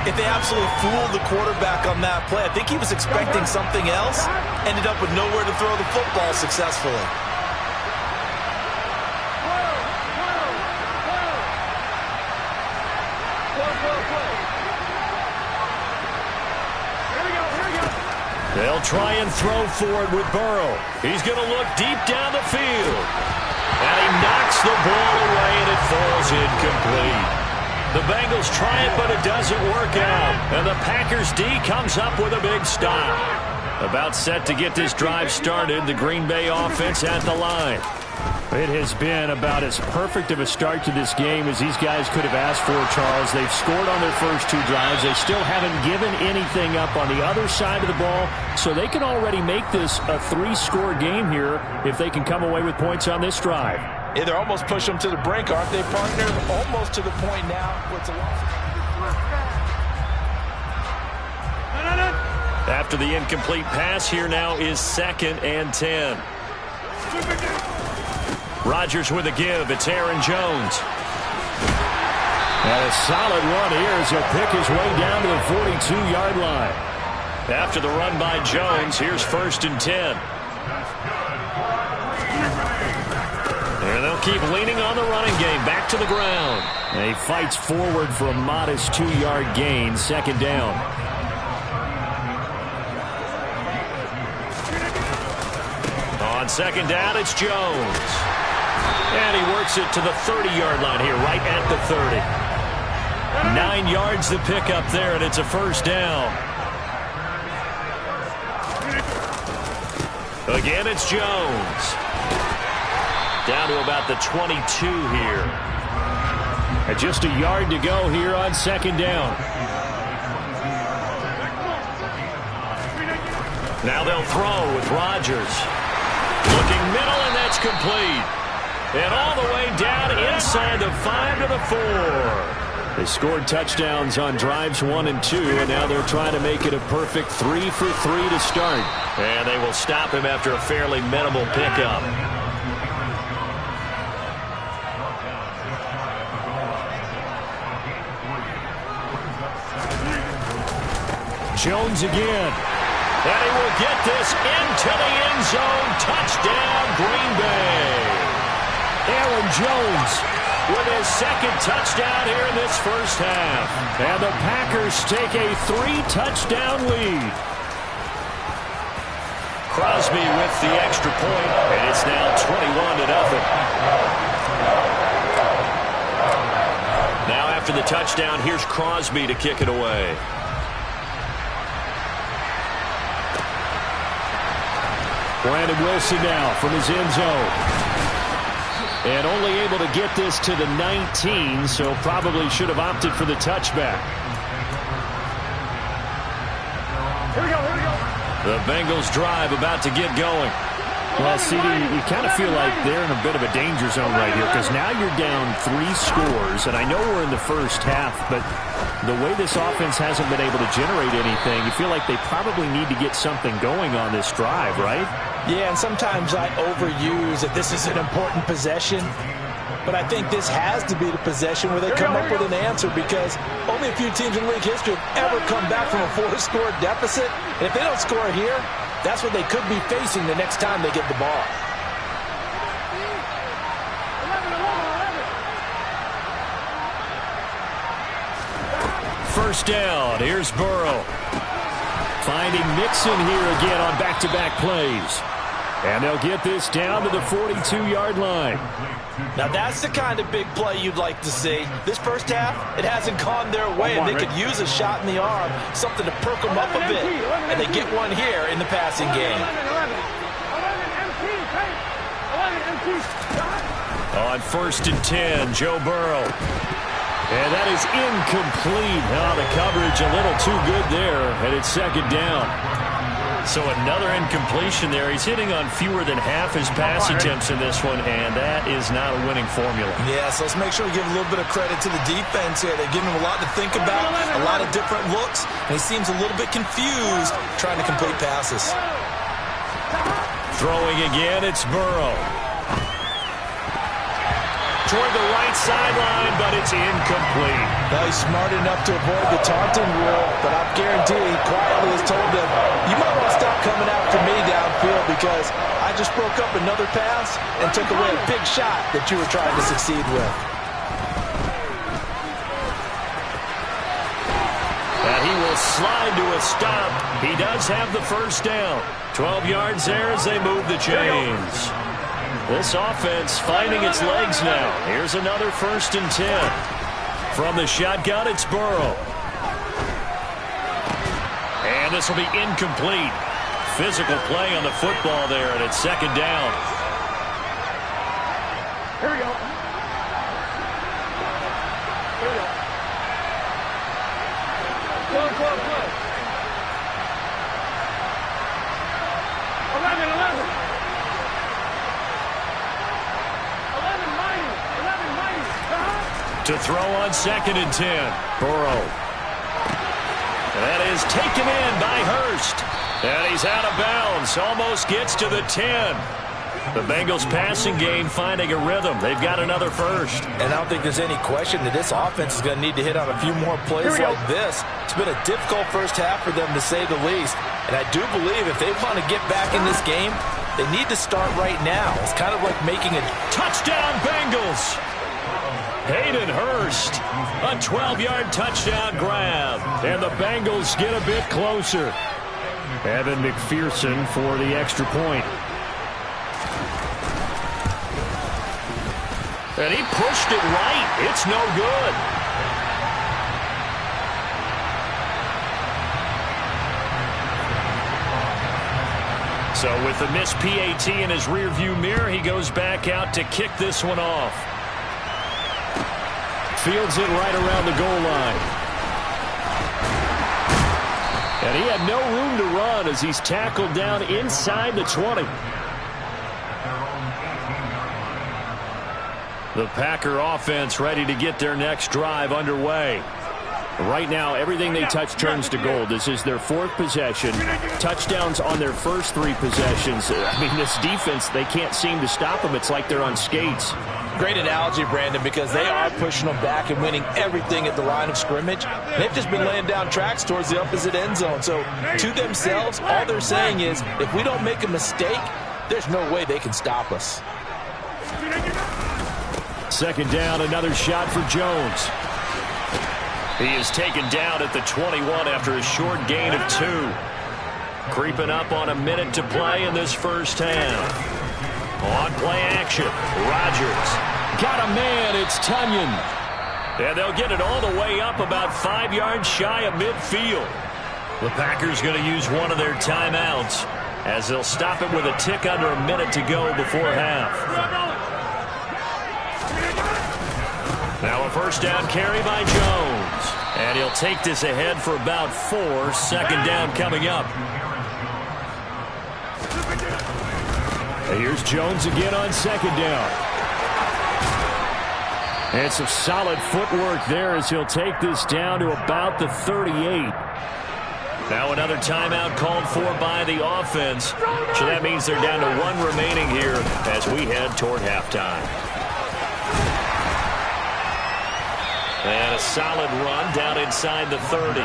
if they absolutely fooled the quarterback on that play. I think he was expecting something else, ended up with nowhere to throw the football successfully. They'll try and throw forward with Burrow. He's going to look deep down the field. And he knocks the ball away, and it falls incomplete. The Bengals try it, but it doesn't work out. And the Packers D comes up with a big stop. About set to get this drive started. The Green Bay offense at the line. It has been about as perfect of a start to this game as these guys could have asked for, Charles. They've scored on their first 2 drives. They still haven't given anything up on the other side of the ball, so they can already make this a 3-score game here if they can come away with points on this drive. Yeah, they're almost pushing them to the brink, aren't they, partner? Almost to the point now. After the incomplete pass, here now is 2nd and 10. Rodgers with a give. It's Aaron Jones. And a solid run here as he'll pick his way down to the 42-yard line. After the run by Jones, here's 1st and 10. And they'll keep leaning on the running game. Back to the ground. And he fights forward for a modest 2-yard gain. 2nd down. On 2nd down, it's Jones. And he works it to the 30-yard line here, right at the 30. 9 yards to pick up there, and it's a 1st down. Again, it's Jones. Down to about the 22 here. And just a yard to go here on 2nd down. Now they'll throw with Rodgers. Looking middle, and that's complete. And all the way down inside the 5 to the 4. They scored touchdowns on drives 1 and 2, and now they're trying to make it a perfect 3 for 3 to start. And they will stop him after a fairly minimal pickup. Jones again. And he will get this into the end zone. Touchdown, Green Bay. Aaron Jones with his 2nd touchdown here in this first half. And the Packers take a 3-touchdown lead. Crosby with the extra point, and it's now 21-0. Now after the touchdown, here's Crosby to kick it away. Brandon Wilson now from his end zone. And only able to get this to the 19, so probably should have opted for the touchback. Here we go, here we go. The Bengals drive about to get going. Well, CD, you kind of feel like they're in a bit of a danger zone right here because now you're down 3 scores, and I know we're in the first half, but the way this offense hasn't been able to generate anything, you feel like they probably need to get something going on this drive, right? Yeah, and sometimes I overuse that this is an important possession, but I think this has to be the possession where they come up with an answer because only a few teams in league history have ever come back from a 4-score deficit. And if they don't score here, that's what they could be facing the next time they get the ball. First down, here's Burrow. Finding Mixon here again on back-to-back plays. And they'll get this down to the 42-yard line. Now that's the kind of big play you'd like to see. This first half, it hasn't gone their way, and they could use a shot in the arm, something to perk them up a bit. And they get one here in the passing game. On 1st and 10, Joe Burrow. And that is incomplete. Oh, the coverage a little too good there, and it's 2nd down. So another incompletion there. He's hitting on fewer than half his pass attempts in this one, and that is not a winning formula. Yeah, so let's make sure we give a little bit of credit to the defense here. They're giving him a lot to think about, a lot of different looks, and he seems a little bit confused trying to complete passes. Throwing again, it's Burrow. Toward the right sideline, but it's incomplete. Now he's smart enough to avoid the taunting rule, but I'm guaranteed he quietly has told them, you might want to stop coming after me downfield because I just broke up another pass and took away a big shot that you were trying to succeed with. And he will slide to a stop. He does have the first down. 12 yards there as they move the chains. This offense finding its legs now. Here's another 1st and 10. From the shotgun, it's Burrow. And this will be incomplete. physical play on the football there, and it's second down. Here we go. Here we go. Go. 11. 11 minus. To throw on 2nd and 10. Burrow. That is taken in by Hurst. And he's out of bounds. Almost gets to the 10. The Bengals passing game finding a rhythm. They've got another first. And I don't think there's any question that this offense is going to need to hit on a few more plays like this. It's been a difficult first half for them, to say the least. And I do believe if they want to get back in this game, they need to start right now. It's kind of like making a touchdown Bengals. Hayden Hurst, a 12-yard touchdown grab. And the Bengals get a bit closer. Evan McPherson for the extra point. And he pushed it right. It's no good. So with the missed PAT in his rearview mirror, he goes back out to kick this one off. Fields it right around the goal line. And he had no room to run as he's tackled down inside the 20. The Packer offense ready to get their next drive underway. Right now, everything they touch turns to gold. This is their 4th possession. Touchdowns on their first 3 possessions. I mean, this defense, they can't seem to stop them. It's like they're on skates. Great analogy, Brandon, because they are pushing them back and winning everything at the line of scrimmage. They've just been laying down tracks towards the opposite end zone. So to themselves, all they're saying is, if we don't make a mistake, there's no way they can stop us. Second down, another shot for Jones. He is taken down at the 21 after a short gain of 2. Creeping up on a minute to play in this first half. On play action, Rodgers. Got a man, it's Tunyon. And they'll get it all the way up about 5 yards shy of midfield. The Packers going to use one of their timeouts as they'll stop it with a tick under a minute to go before half. Now a first down carry by Jones. And he'll take this ahead for about 4. Second down coming up. And here's Jones again on second down. And some solid footwork there as he'll take this down to about the 38. Now another timeout called for by the offense. So that means they're down to 1 remaining here as we head toward halftime. And a solid run down inside the 30.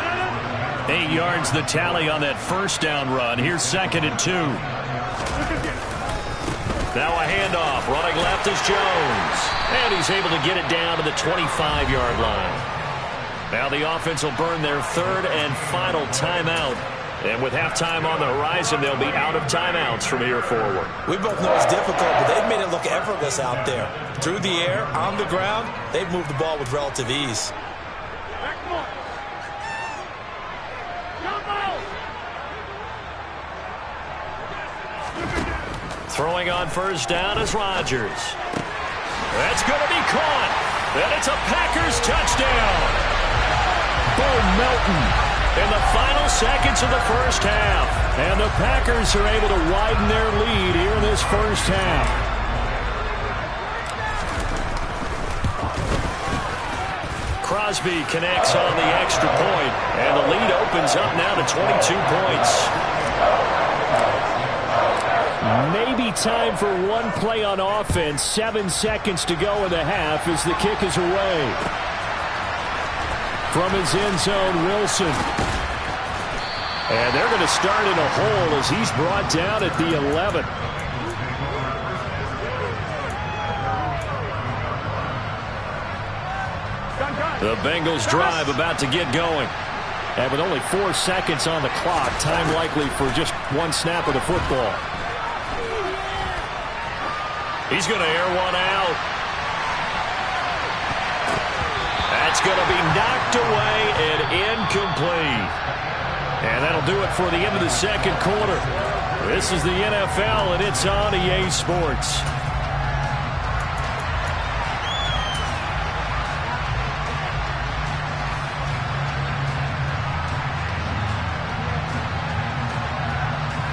8 yards the tally on that first down run. Here's 2nd and 2. Now a handoff. Running left is Jones. And he's able to get it down to the 25-yard line. Now the offense will burn their 3rd and final timeout. And with halftime on the horizon, they'll be out of timeouts from here forward. We both know it's difficult, but they've made it look effortless out there. Through the air, on the ground, they've moved the ball with relative ease. Throwing on first down is Rodgers. That's going to be caught. And it's a Packers touchdown. Bo Melton in the final seconds of the first half. And the Packers are able to widen their lead here in this first half. Crosby connects on the extra point. And the lead opens up now to 22 points. Maybe time for one play on offense. 7 seconds to go in the half as the kick is away. From his end zone, Wilson. And they're going to start in a hole as he's brought down at the 11. The Bengals drive about to get going. And with only 4 seconds on the clock, time likely for just one snap of the football. He's going to air one out. That's going to be knocked away and incomplete. And that'll do it for the end of the second quarter. This is the NFL, and it's on EA Sports.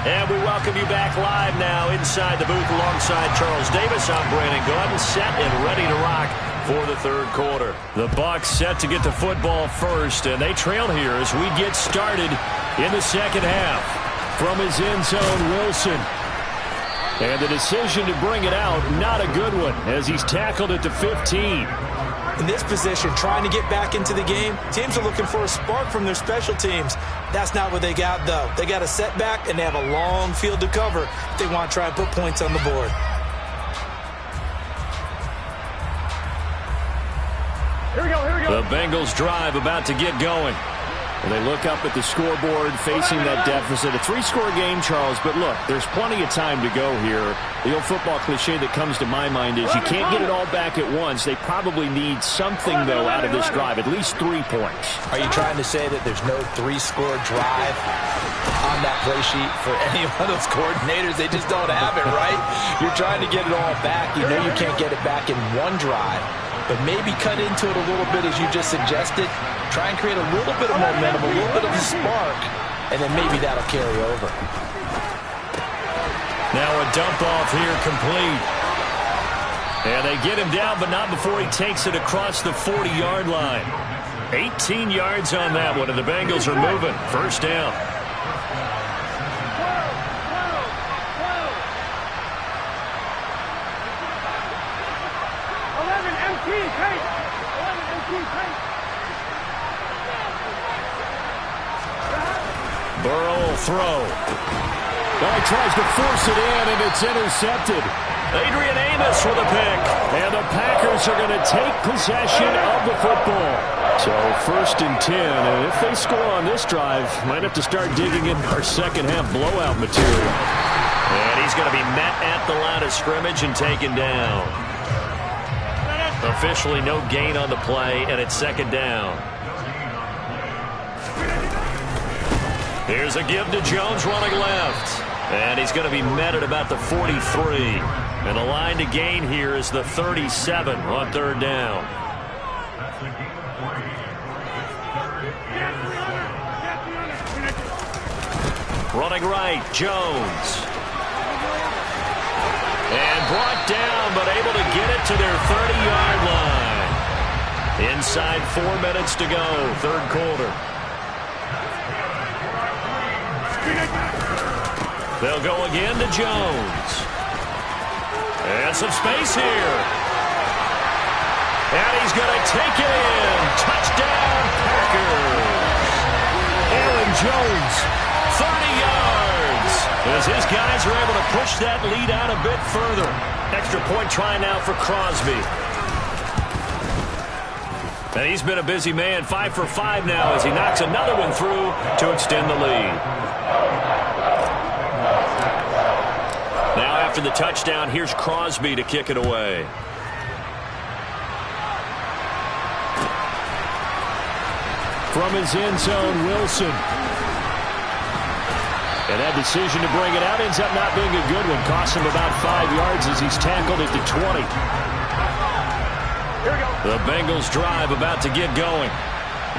And we welcome you back live now inside the booth alongside Charles Davis. I'm Brandon Gordon, set and ready to rock for the third quarter. The Bucs set to get the football first, and they trail here as we get started in the second half. From his end zone, Wilson. And the decision to bring it out, not a good one, as he's tackled at the 15. In this position, trying to get back into the game, teams are looking for a spark from their special teams. That's not what they got, though. They got a setback, and they have a long field to cover if they want to try and put points on the board. Here we go, here we go. The Bengals drive about to get going. And they look up at the scoreboard facing that deficit. A three-score game, Charles, but look, there's plenty of time to go here. The old football cliche that comes to my mind is you can't get it all back at once. They probably need something, though, out of this drive, at least 3 points. Are you trying to say that there's no three-score drive on that play sheet for any one of those coordinators? They just don't have it, right? You're trying to get it all back. You know you can't get it back in one drive, but maybe cut into it a little bit as you just suggested. Try and create a little bit of momentum, a little bit of a spark, and then maybe that'll carry over. Now a dump off here complete. And they get him down, but not before he takes it across the 40-yard line. 18 yards on that one, and the Bengals are moving. First down. Burrow will throw. Well, he tries to force it in, and it's intercepted. Adrian Amos with a pick. And the Packers are going to take possession of the football. So first and 10, and if they score on this drive, might have to start digging in our second half blowout material. And he's going to be met at the line of scrimmage and taken down. Officially no gain on the play, and it's second down. Here's a give to Jones running left. And he's going to be met at about the 43. And the line to gain here is the 37 on third down. Running right, Jones. And brought down, but able to get it to their 30-yard line. Inside 4 minutes to go, third quarter. They'll go again to Jones. And some space here. And he's going to take it in. Touchdown, Packers. Aaron Jones, 30 yards. As his guys are able to push that lead out a bit further. Extra point try now for Crosby. And he's been a busy man, 5 for 5 now as he knocks another one through to extend the lead. Now after the touchdown, here's Crosby to kick it away. From his end zone, Wilson. And that decision to bring it out ends up not being a good one. Costs him about 5 yards as he's tackled at the 20. Here we go. The Bengals drive about to get going.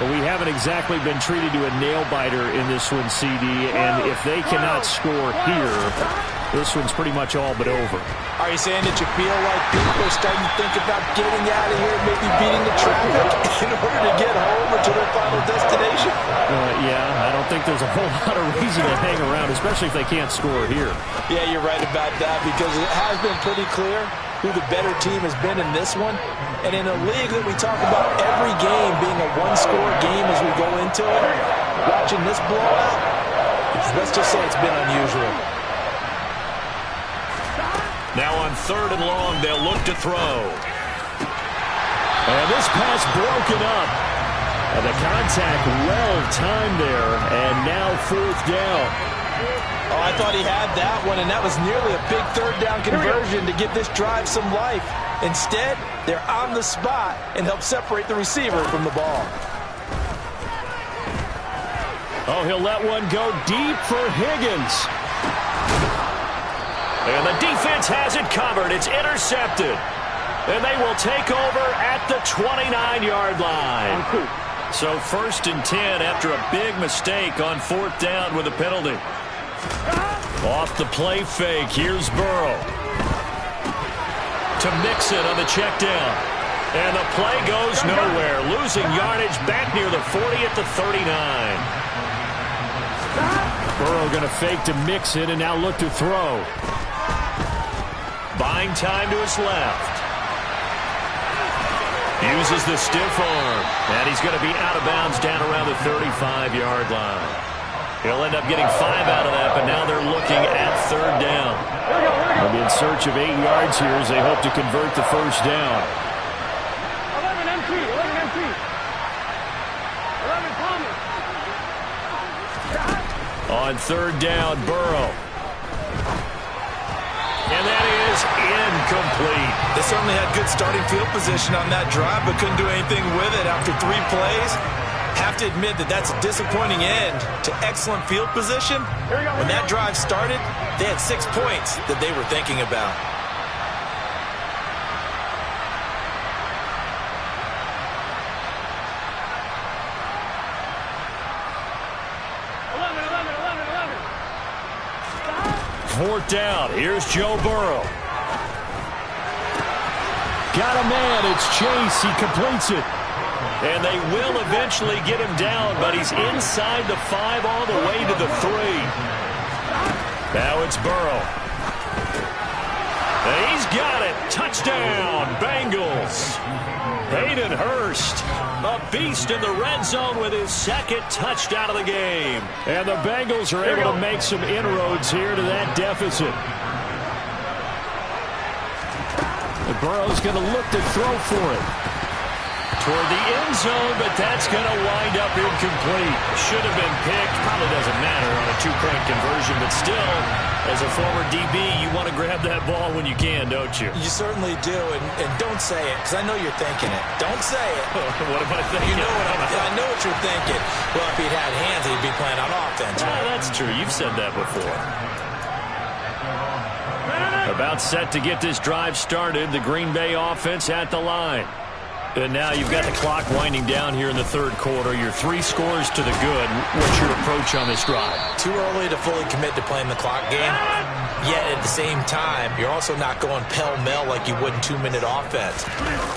Well, we haven't exactly been treated to a nail-biter in this one, CD, and if they cannot score here, this one's pretty much all but over. Are you saying that you feel like people are starting to think about getting out of here, maybe beating the traffic in order to get home or to their final destination? Yeah, I don't think there's a whole lot of reason to hang around, especially if they can't score here. Yeah, you're right about that, because it has been pretty clear who the better team has been in this one. And in a league that we talk about every game being a one-score game as we go into it, watching this blowout, let's just say it's been unusual. Now on third and long, they'll look to throw. And this pass broken up. And the contact well-timed there, and now fourth down. Oh, I thought he had that one, and that was nearly a big third down conversion to give this drive some life. Instead, they're on the spot and help separate the receiver from the ball. Oh, he'll let one go deep for Higgins. defense has it covered. It's intercepted. And they will take over at the 29-yard line. So 1st and 10 after a big mistake on 4th down with a penalty. Off the play fake. Here's Burrow. To Mixon on the check down. And the play goes nowhere. Losing yardage back near the 40 at the 39. Burrow going to fake to Mixon and now look to throw. Buying time to his left. Uses the stiff arm. And he's going to be out of bounds down around the 35-yard line. He'll end up getting 5 out of that, but now they're looking at 3rd down. They'll be in search of 8 yards here as they hope to convert the 1st down. 11 empty. 11 empty. 11 Thomas. On 3rd down, Burrow. And that is incomplete. They certainly had good starting field position on that drive, but couldn't do anything with it after 3 plays. Have to admit that that's a disappointing end to excellent field position. When that drive started, they had 6 points that they were thinking about. Fourth down. Here's Joe Burrow. Got a man. It's Chase. He completes it. And they will eventually get him down, but he's inside the 5 all the way to the 3. Now it's Burrow. And he's got it. Touchdown, Bengals. Hayden Hurst, a beast in the red zone with his 2nd touchdown of the game. And the Bengals are able to make some inroads here to that deficit. And Burrow's going to look to throw for it. Toward the end zone, but that's going to wind up incomplete. Should have been picked. Probably doesn't matter on a 2-point conversion, but still, as a former DB, you want to grab that ball when you can, don't you? You certainly do, and don't say it, because I know you're thinking it. Don't say it. What am I thinking? You know I know what you're thinking. Well, if he'd had hands, he'd be playing on offense. Right? That's true. You've said that before. About set to get this drive started. The Green Bay offense at the line. And now you've got the clock winding down here in the 3rd quarter. You're 3 scores to the good. What's your approach on this drive? Too early to fully commit to playing the clock game. Yet at the same time, you're also not going pell-mell like you would in 2-minute offense.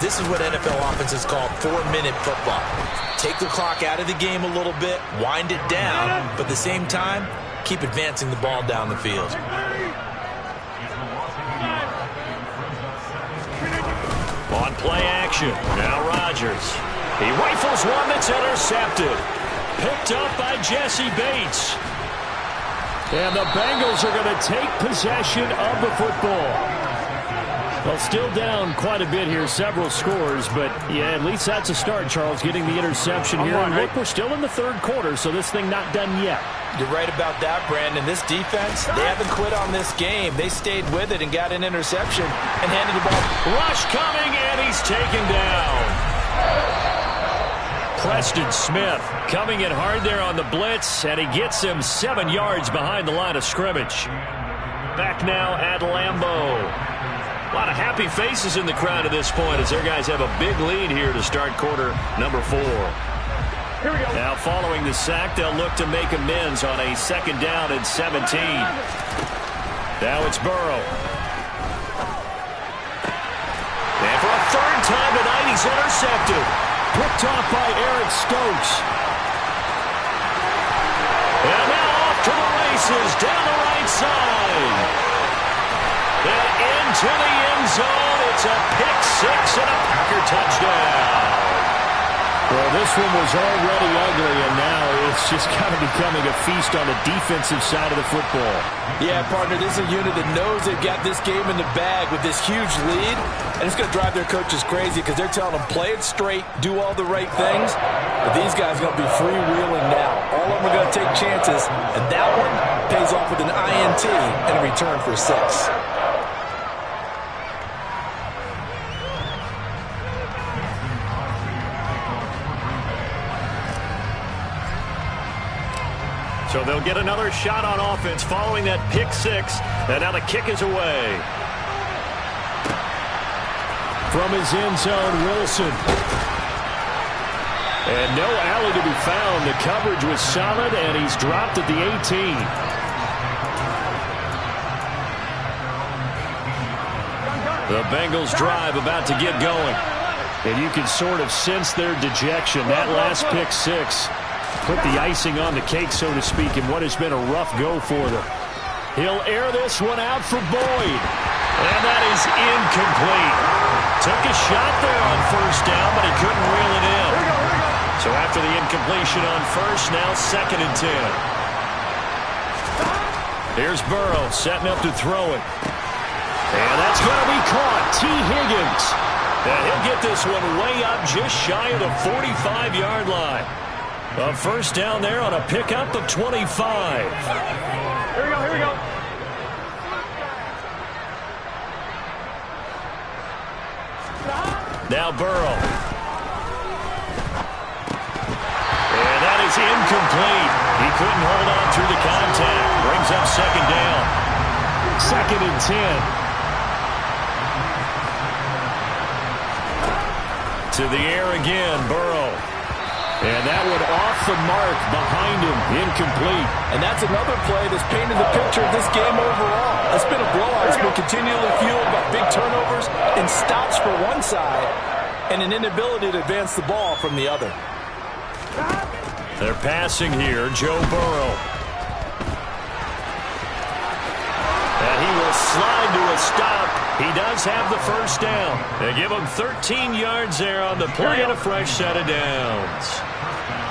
This is what NFL offenses call 4-minute football. Take the clock out of the game a little bit, wind it down, but at the same time, keep advancing the ball down the field. On play action, now Rodgers. He rifles one that's intercepted. Picked up by Jesse Bates. And the Bengals are going to take possession of the football. Well, still down quite a bit here, several scores, but yeah, at least that's a start, Charles, getting the interception here. And look, we're still in the 3rd quarter, so this thing not done yet. You're right about that, Brandon. This defense, they haven't quit on this game. They stayed with it and got an interception and handed the ball. Rush coming, and he's taken down. Preston Smith coming in hard there on the blitz, and he gets him 7 yards behind the line of scrimmage. Back now at Lambeau. A lot of happy faces in the crowd at this point as their guys have a big lead here to start quarter number 4. Here we go. Now following the sack, they'll look to make amends on a 2nd down and 17. Now it's Burrow. And for a 3rd time tonight, he's intercepted. Picked off by Eric Stokes. And now off to the races down the right side. And into the end zone. It's a pick 6 and a Packer touchdown. Well, this one was already ugly, and now it's just kind of becoming a feast on the defensive side of the football. Yeah, partner, this is a unit that knows they've got this game in the bag with this huge lead, and it's going to drive their coaches crazy because they're telling them, play it straight, do all the right things. But these guys are going to be freewheeling now. All of them are going to take chances, and that one pays off with an INT in return for 6. So they'll get another shot on offense following that pick 6, and now the kick is away. From his end zone, Wilson. And no alley to be found. The coverage was solid, and he's dropped at the 18. The Bengals drive about to get going. And you can sort of sense their dejection. That last pick six put the icing on the cake, so to speak, in what has been a rough go for them. He'll air this one out for Boyd. And that is incomplete. Took a shot there on first down, but he couldn't reel it in. So after the incompletion on first, now 2nd and 10. Here's Burrow setting up to throw it. And that's going to be caught. T. Higgins. And he'll get this one way up just shy of the 45-yard line. A first down there on a pickup of 25. Here we go, here we go. Now Burrow. And that is incomplete. He couldn't hold on through the contact. Brings up 2nd down. 2nd and 10. To the air again, Burrow. And that one off the mark behind him, incomplete. And that's another play that's painted the picture of this game overall. It's been a blowout. It's been continually fueled by big turnovers and stops for one side and an inability to advance the ball from the other. They're passing here, Joe Burrow. And he will slide to a stop. He does have the first down. They give him 13 yards there on the play and a fresh set of downs.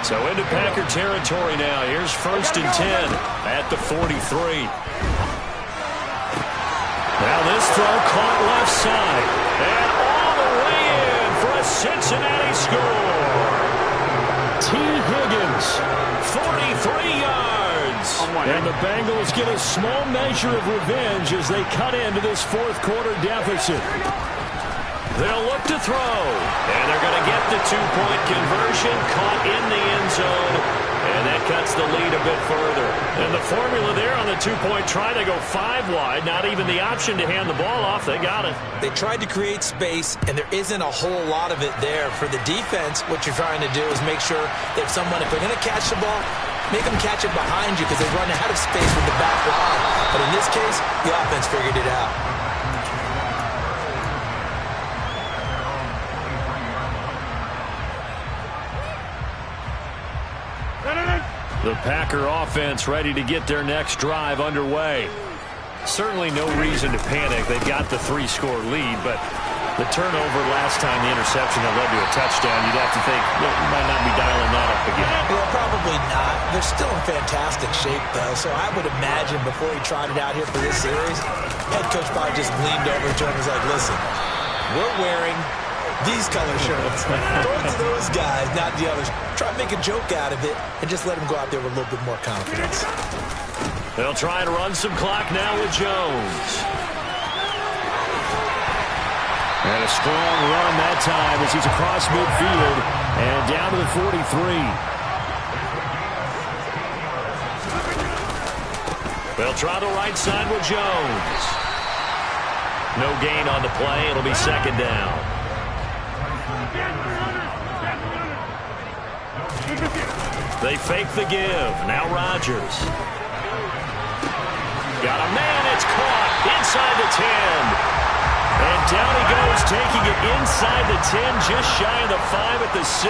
So into Packer territory now. Here's 1st and 10 at the 43. Now this throw caught left side. And all the way in for a Cincinnati score. T. Higgins, 43 yards. And the Bengals get a small measure of revenge as they cut into this 4th quarter deficit. They'll look to throw. And they're going to get the 2-point conversion, caught in the end zone. And that cuts the lead a bit further. And the formula there on the 2-point try, they go 5 wide. Not even the option to hand the ball off. They got it. They tried to create space, and there isn't a whole lot of it there. For the defense, what you're trying to do is make sure that if they're going to catch the ball, make them catch it behind you because they run out of space with the back line. But in this case, the offense figured it out. The Packer offense ready to get their next drive underway. Certainly no reason to panic. They've got the 3-score lead, but the turnover last time, the interception that led to a touchdown, you'd have to think, well, you might not be dialing that up again. Well, probably not. They're still in fantastic shape, though, so I would imagine before he trotted out here for this series, head coach probably just leaned over to him and was like, listen, we're wearing these color shirts. Throw it to those guys, not the others. Try to make a joke out of it and just let them go out there with a little bit more confidence. They'll try to run some clock now with Jones. And a strong run that time as he's across midfield and down to the 43. They'll try the right side with Jones. No gain on the play. It'll be 2nd down. They fake the give. Now Rodgers. Got a man. It's caught inside the 10. And down he goes, taking it inside the 10, just shy of the 5 at the 6.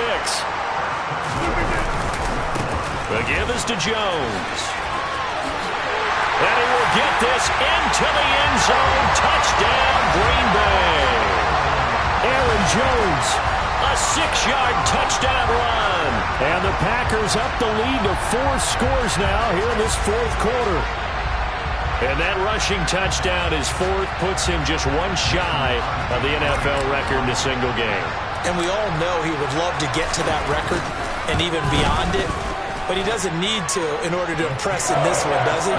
The give is to Jones. And he will get this into the end zone. Touchdown, Green Bay. Aaron Jones, a 6-yard touchdown run. And the Packers up the lead to 4 scores now here in this 4th quarter. And that rushing touchdown, his 4th, puts him just 1 shy of the NFL record in a single game. And we all know he would love to get to that record and even beyond it, but he doesn't need to in order to impress in this one, does he?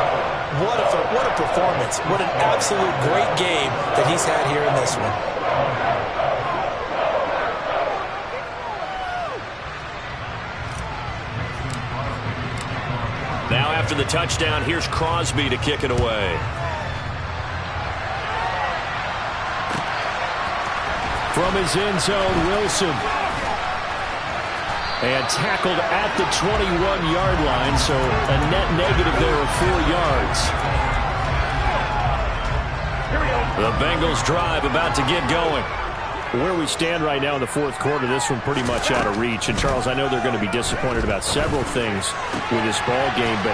What a performance. What an absolute great game that he's had here in this one. Now after the touchdown, here's Crosby to kick it away. From from his end zone, Wilson. And tackled at the 21-yard line, so a net negative there of 4 yards. The Bengals drive about to get going. Where we stand right now in the fourth quarter, this one pretty much out of reach. And, Charles, I know they're going to be disappointed about several things with this ball game, but...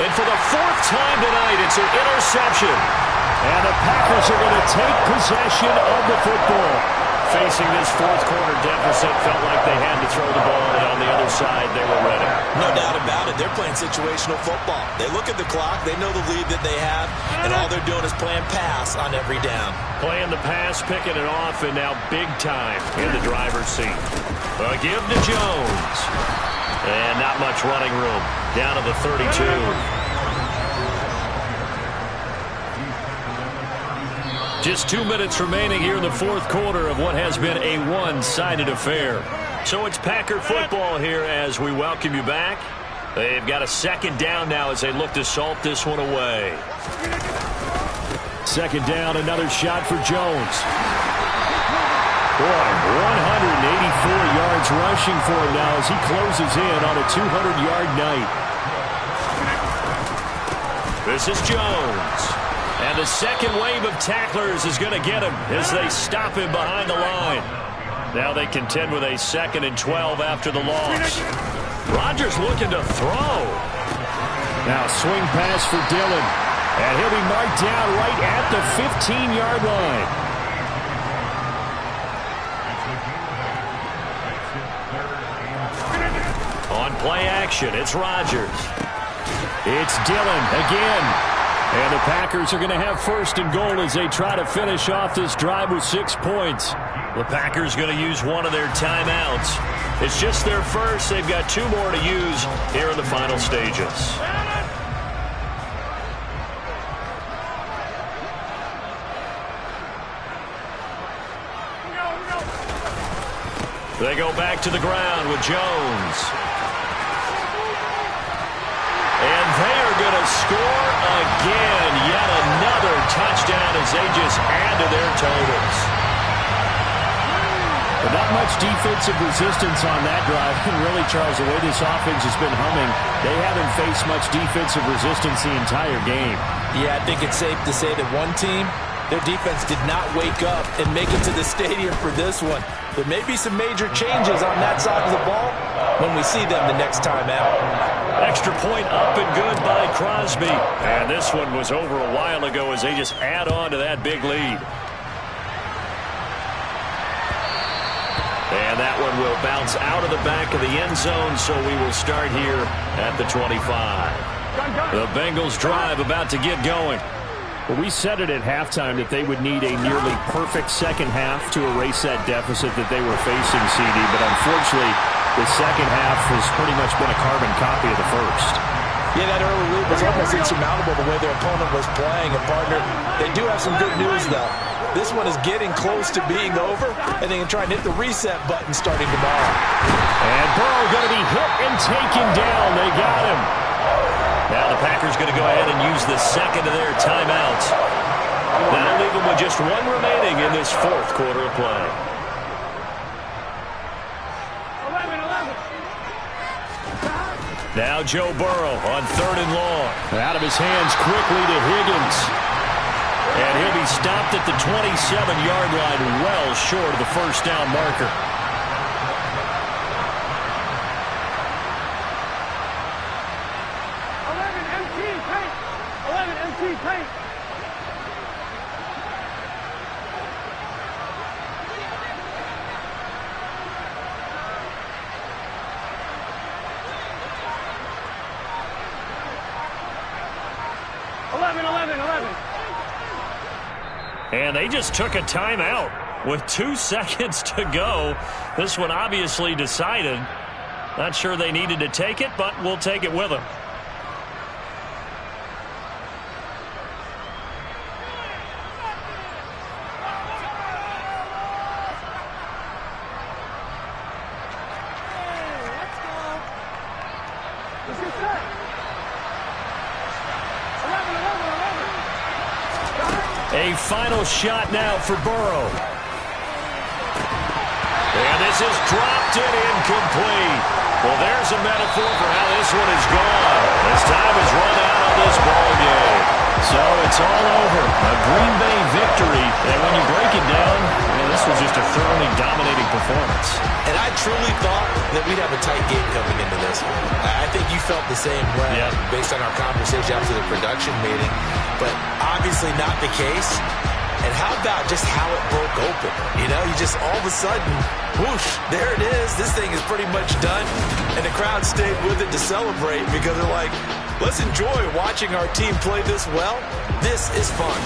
And for the fourth time tonight, it's an interception. And the Packers are going to take possession of the football. Facing this fourth quarter deficit, felt like they had to throw the ball, and on the other side, they were ready. No doubt about it. They're playing situational football. They look at the clock, they know the lead that they have, and all they're doing is playing pass on every down. Playing the pass, picking it off, and now big time in the driver's seat. A give to Jones. And not much running room. Down to the 32. Just 2 minutes remaining here in the fourth quarter of what has been a one-sided affair. So it's Packer football here as we welcome you back. They've got a second down now as they look to salt this one away. Second down, another shot for Jones. Boy, 184 yards rushing for him now as he closes in on a 200-yard night. This is Jones. And the second wave of tacklers is going to get him as they stop him behind the line. Now they contend with a 2nd and 12 after the loss. Rodgers looking to throw. Now swing pass for Dillon. And he'll be marked down right at the 15-yard line. On play action, it's Rodgers. It's Dillon again. And the Packers are going to have first and goal as they try to finish off this drive with 6 points. The Packers going to use one of their timeouts. It's just their first. They've got 2 more to use here in the final stages. They go back to the ground with Jones. And they're going to score again. Yet another touchdown as they just add to their totals. But not much defensive resistance on that drive. And really, Charles, the way this offense has been humming, they haven't faced much defensive resistance the entire game. Yeah, I think it's safe to say that one team, their defense did not wake up and make it to the stadium for this one. There may be some major changes on that side of the ball when we see them the next time out. Extra point up and good by Crosby. And this one was over a while ago as they just add on to that big lead. And that one will bounce out of the back of the end zone, so we will start here at the 25. The Bengals drive about to get going. Well, we said it at halftime that they would need a nearly perfect second half to erase that deficit that they were facing, CD. But unfortunately, the second half has pretty much been a carbon copy of the first. Yeah, that early lead was almost insurmountable the way their opponent was playing. And, partner, they do have some good news, though. This one is getting close to being over, and they can try and hit the reset button starting tomorrow. And Burrow going to be hit and taken down. They got him. Now the Packers going to go ahead and use the second of their timeouts. That'll leave them with just one remaining in this fourth quarter of play. 11. Now Joe Burrow on 3rd and long. Out of his hands quickly to Higgins. And he'll be stopped at the 27-yard line, well short of the first down marker. And they just took a timeout with 2 seconds to go. This one obviously decided. Not sure they needed to take it, but we'll take it with them. A final shot now for Burrow. And this is dropped it incomplete. Well, there's a metaphor for how this one is gone. As time has run out on this ball game. So it's all over. A Green Bay victory. And when you break it down, this was just a thoroughly dominating performance. And I truly thought that we'd have a tight game coming into this one. I think you felt the same way based on our conversation after the production meeting. But obviously not the case. And how about just how it broke open? You know, you just all of a sudden, whoosh, there it is. This thing is pretty much done. And the crowd stayed with it to celebrate because they're like, let's enjoy watching our team play this well. This is fun.